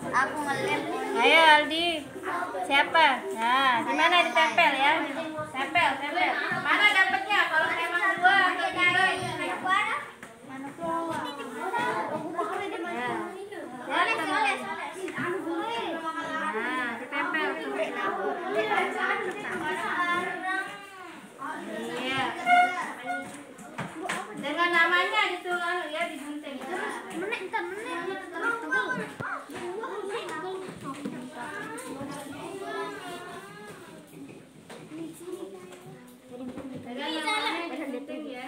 S2: Aku ngelem.
S1: Ayo Aldi. Siapa? Nah, di mana ditempel ya? Tempel. Mana dapatnya? Kalau memang dua atau tiga ini. Ya, nah, ditempel tuh. Iya. Dengan namanya ditulis ya, digunting. Dengan namanya digunting ya.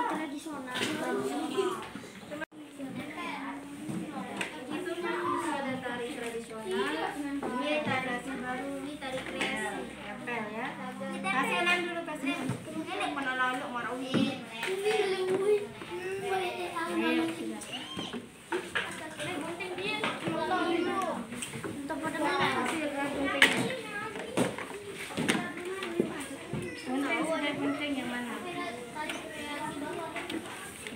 S2: Tradisional.
S1: Itu ada tari tradisional, ini tari baru, ini tari kreasi. Tempel ya. Kasih lem dulu, kasih. Ini mana lalu marau ini. Gunting yang mana?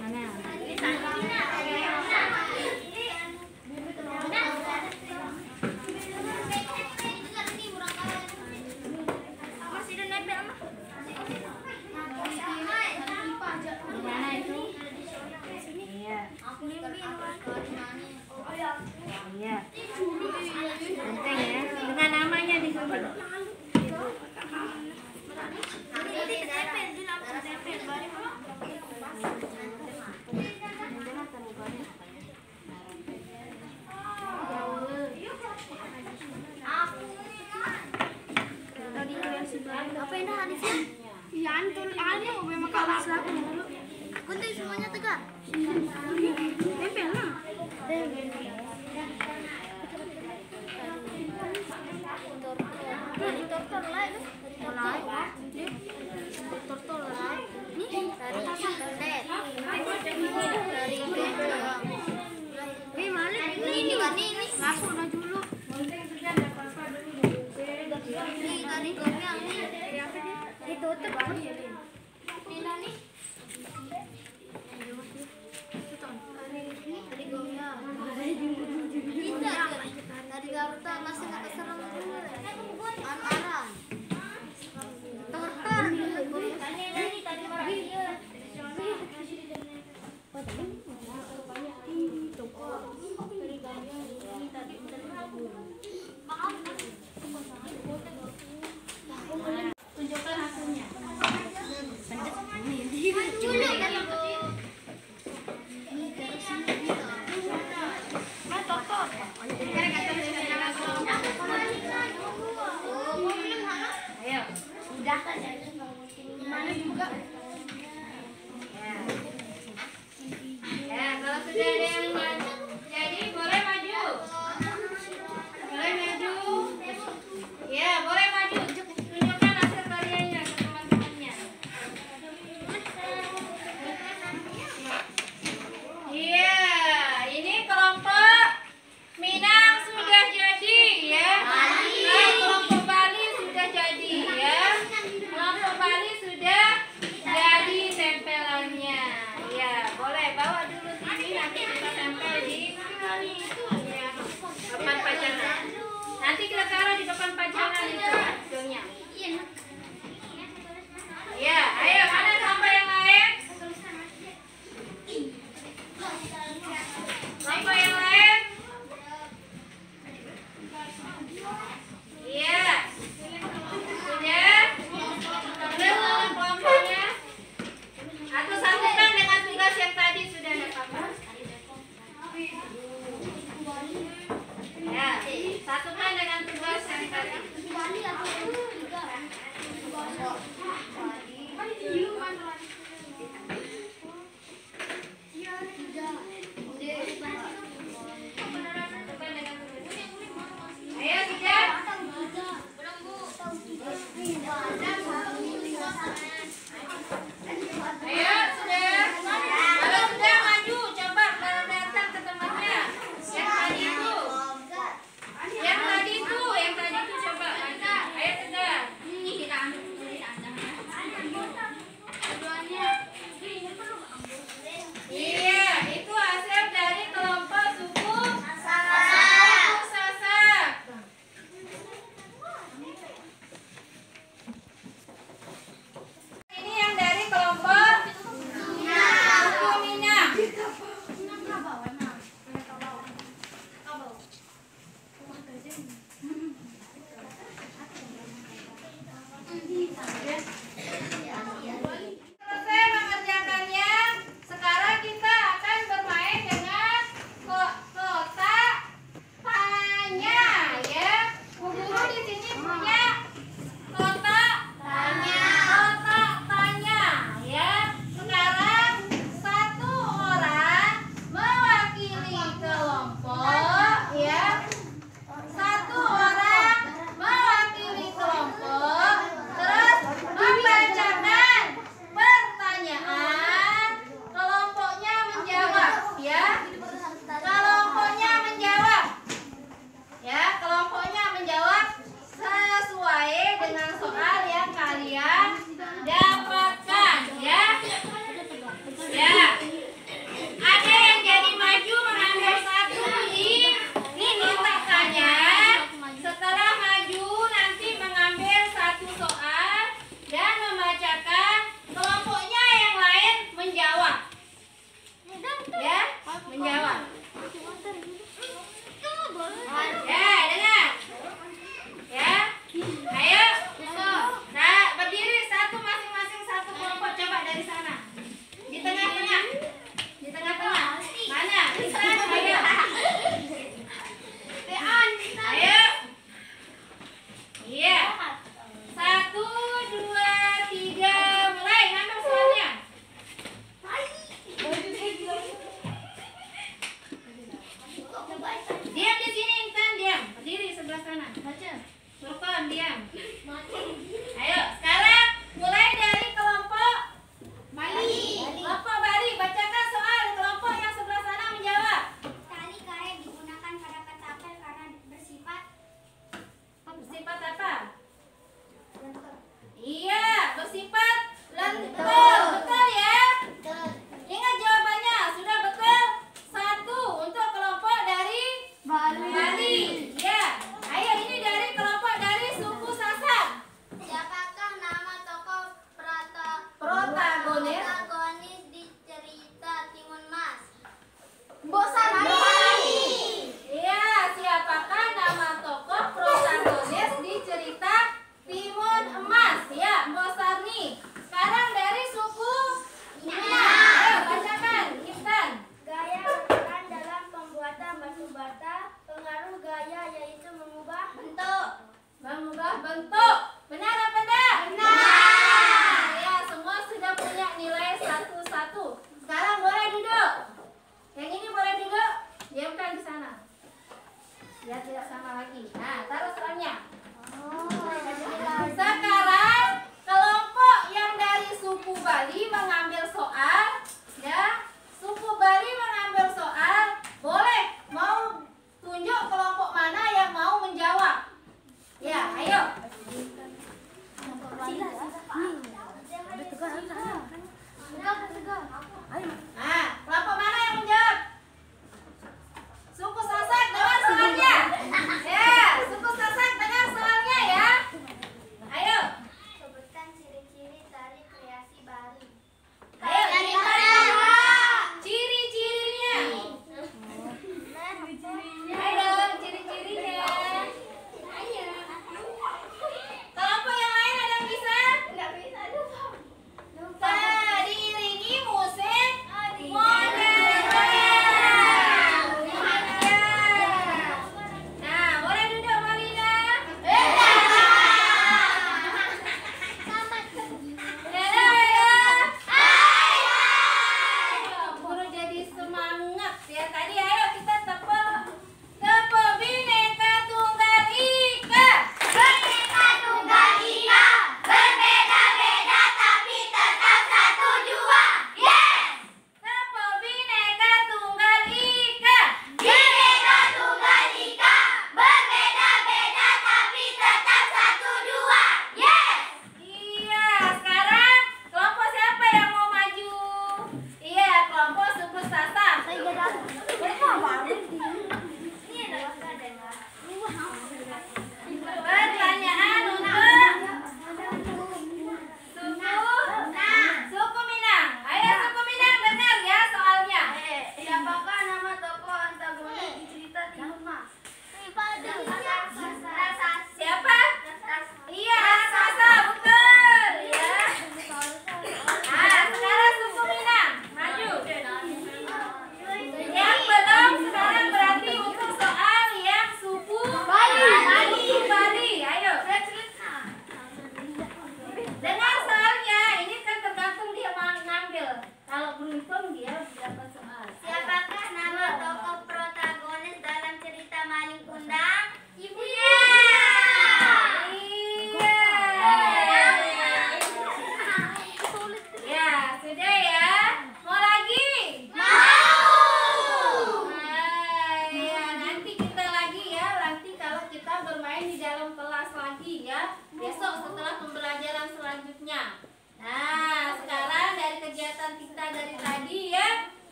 S1: Mana? Mana itu? Iya. Iya. Gunting ya. Dengan namanya digunting.
S2: Ini Ya, antul alnya mau memang kalah aku dulu. Kunting semuanya tegak. Tempel lah. Tortor lah itu. Tortor lah. Nih dari internet. Dari ini mana ini kan ini masuk dah dulu. Ini tadi gomnya ini ditutup nih. Ini nih. Tadi gomnya. Dari Garuda masih nggak keserem dulu. An-aran. Tortor. Ini tadi marah dia.
S1: Tunjukkan hasilnya. Ayo.
S2: Udah kan ya? Mana juga?
S1: Ya, kalau sudah ada yang jadi boleh maju. Boleh maju. Ya, boleh maju. Tunjukkan hasil karyanya ke teman-temannya. Iya, ini kelompok Minang sudah jadi ya. Nah, kelompok Bali sudah jadi ya. Kelompok Bali sudah jadi tempelannya. Ya, boleh bawa dulu sini nanti kita tempel di depan pajangan. Nanti kita taruh di depan pajangan itu hasilnya. Ya, ayo mana sampai yang lain? Sampai yang lain? Iya. Sudah? Sudah kelompoknya? Atau satukan dengan tugas yang tadi sudah ada apa? Ya, satukan dengan tugas yang tadi. Ayo, sudah? Ayo, sudah? Kalau sudah maju, coba kalau datang ke tempatnya. Yang tadi itu coba maju. Ayo tegak.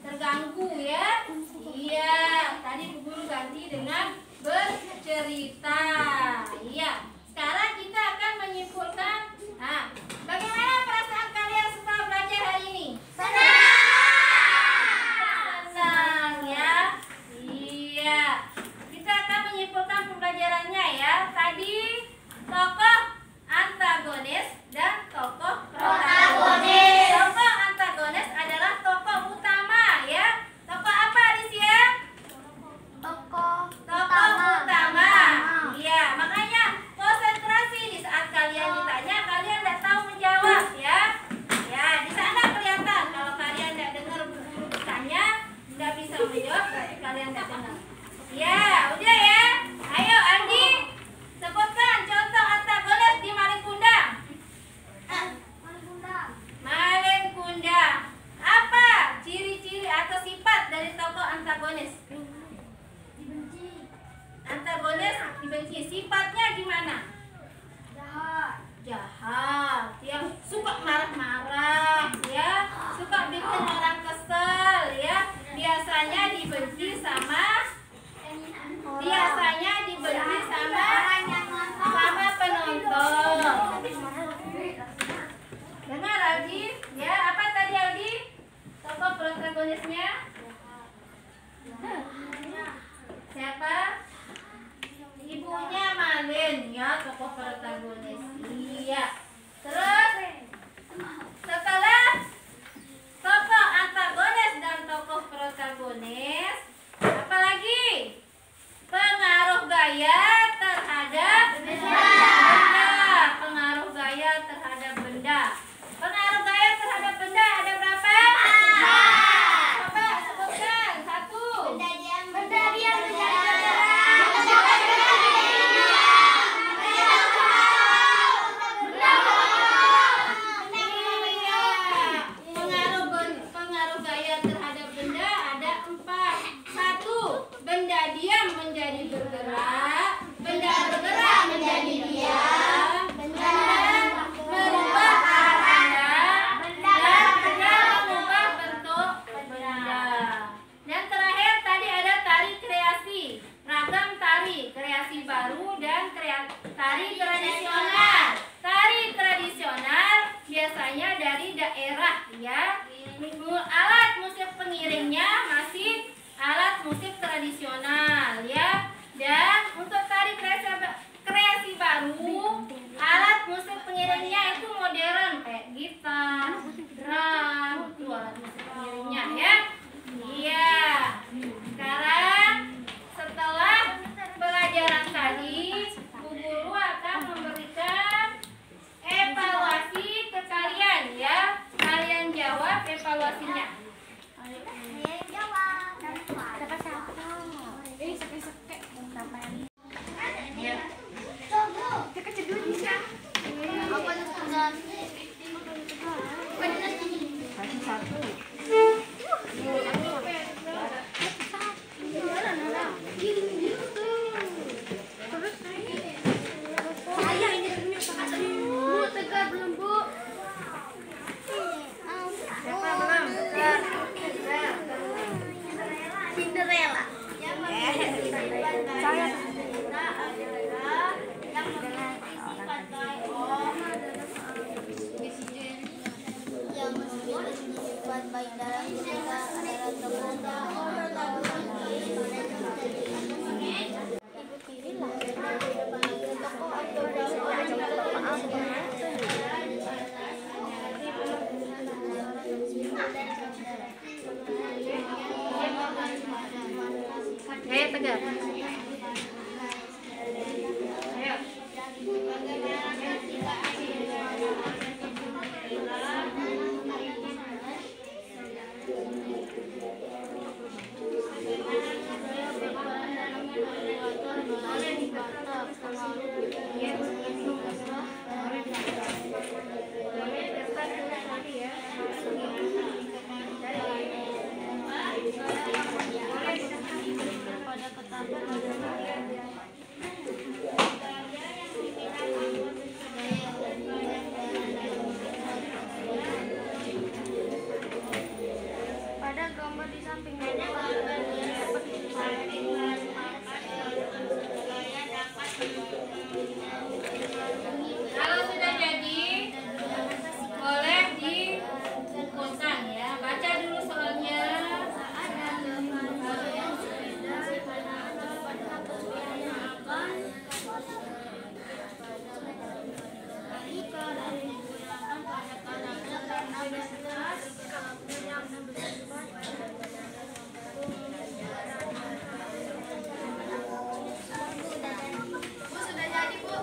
S1: terganggu ya. Iya, tadi Bu Guru ganti dengan bercerita. Iya. Sekarang kita akan menyimpulkan. Nah, bagaimana perasaan kalian setelah belajar hari ini? Senang ya. Iya. Kita akan menyimpulkan pembelajarannya ya. Tadi tokoh antagonis dan tokoh protagonis. Tokoh antagonis adalah tokoh utama ya. Tokoh apa Alicia? Tokoh utama. Iya, makanya konsentrasi di saat kalian ditanya, kalian tidak tahu menjawab ya. Ya, di sana kelihatan kalau kalian tidak dengar guru bertanya, tidak bisa menjawab, berarti kalian tidak dengar. Ya, udah ya. Ayo Andi, sebutkan contoh antagonis di Malin Kundang. Malin Kundang. Apa ciri-ciri atau sifat dari tokoh antagonis? Antagonis dibenci. Sifatnya gimana? Jahat. Yang suka marah-marah ya, suka bikin orang kesel ya. Biasanya dibenci sama penonton. Dengar Aldi, ya, apa tadi Aldi? Tokoh protagonisnya? Siapa? Ibunya Malin ya, tokoh protagonis. Iya. Terus setelah tokoh antagonis dan tokoh protagonis, apa lagi? Pengaruh gaya terhadap benda. Pengaruh gaya terhadap benda. Pengaruh gaya terhadap benda ada berapa? Coba sebutkan. 1. Benda diam menjadi pengaruh gaya terhadap benda ada 4. 1. Benda diam menjadi bergerak. Benda bergerak menjadi diam. Benda merubah arah benda. Dan benda mengubah bentuk benda. Dan terakhir tadi ada tari kreasi. Ragam tari, kreasi baru dan tari tradisional. Tari tradisional biasanya dari daerah ya. Alat musik pengiringnya masih alat musik tradisional ya. Dan untuk tari kreasi baru, alat musik pengiringnya itu modern kayak gitar, drum, itu alat musik pengiringnya ya. Iya. Sekarang setelah pelajaran tadi, Bu Guru akan memberikan evaluasi ke kalian ya. Kalian jawab evaluasinya.
S2: Cinderella. Yang memiliki sifat baik dalam cerita adalah tokoh ibu tiri lah. Tokoh
S1: Ayo tegak. Ayo.
S2: pada ketakutan
S3: gambar di samping seperti
S1: Kalau sudah jadi, boleh dikumpulkan ya. Baca dulu soalnya. Sudah jadi, Bu.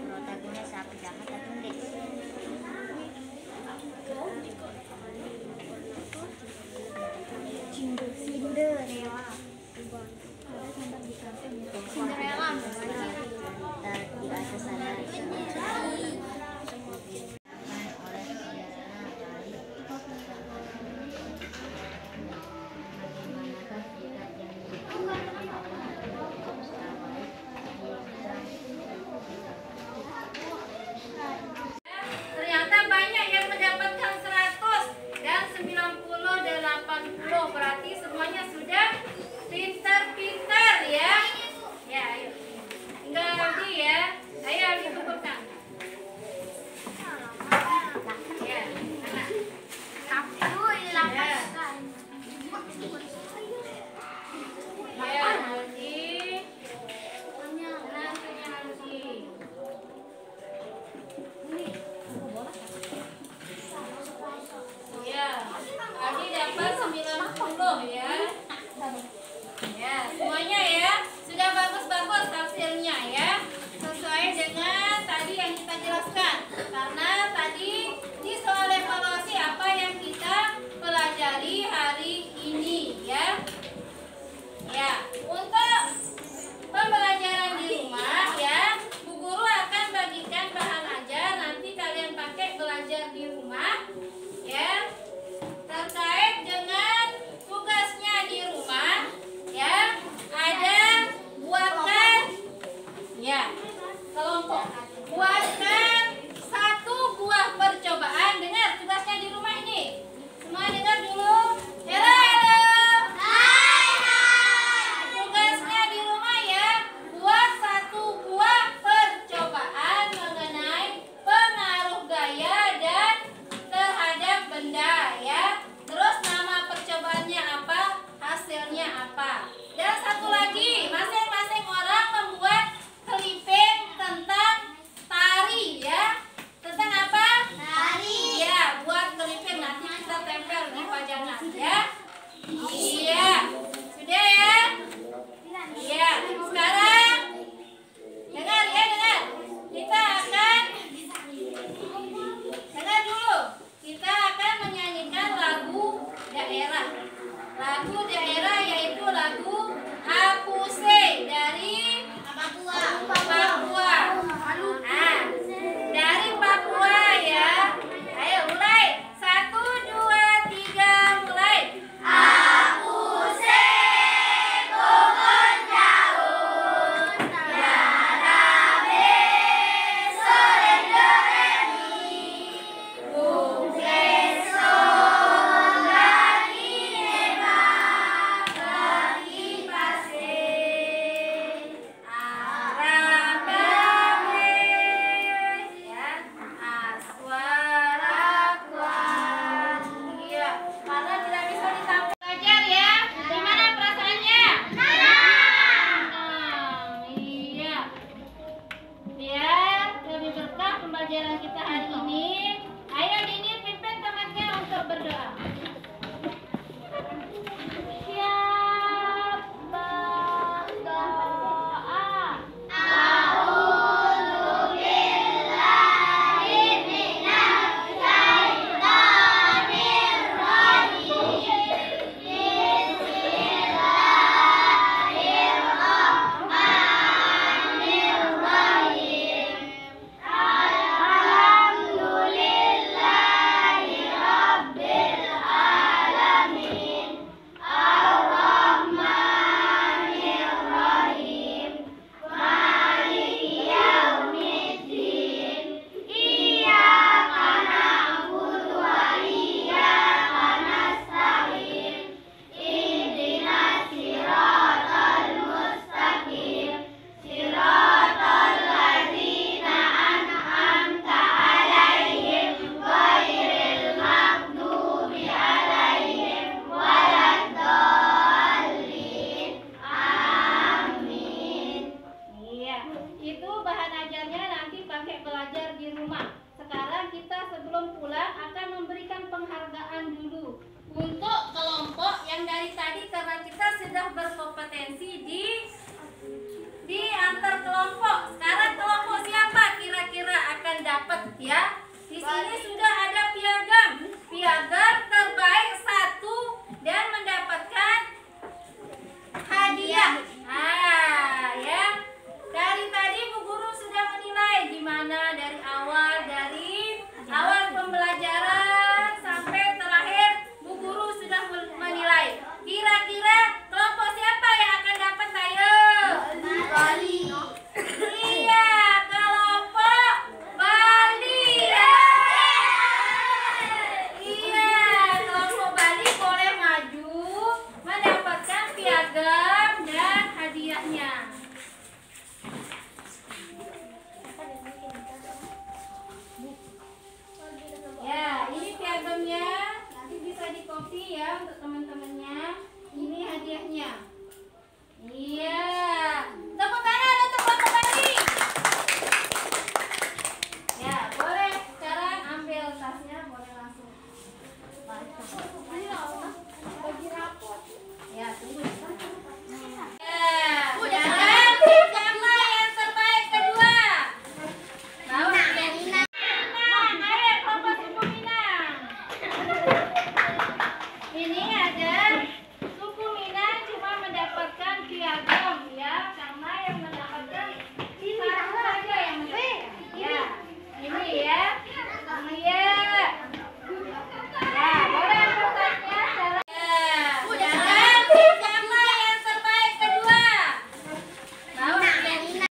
S2: Protagonis apa jahat atau enggak? Cinderella. Cinderella. Di atas sana
S1: Ternyata banyak yang mendapatkan 100 dan 90 dan 80. Berarti semuanya sudah pintar-pintar ya. Ya, ayo. Tinggal Aldi ya. Ayo Aldi kumpulkan. Ya, anak. Ya, Aldi. Anak punya Aldi. Ya, Aldi dapat 90 ya. Ya, semuanya ya. Sudah bagus-bagus hasilnya ya. Sesuai dengan tadi yang kita jelaskan. Karena tadi di soal evaluasi apa yang kita pelajari hari ini ya. Ya, untuk pembelajaran di rumah ya, Bu Guru akan bagikan bahan ajar nanti kalian pakai belajar di rumah ya. Terkait dengan tugasnya di rumah ya, ada buatkan ya kelompok, buatkan 1 buah percobaan. Dengar tugasnya di rumah ini, semua dengar dulu. Halo, halo. Tugasnya di rumah ya, buat 1 buah percobaan mengenai pengaruh gaya dan terhadap benda ya. Terus nama percobaannya apa, hasilnya apa.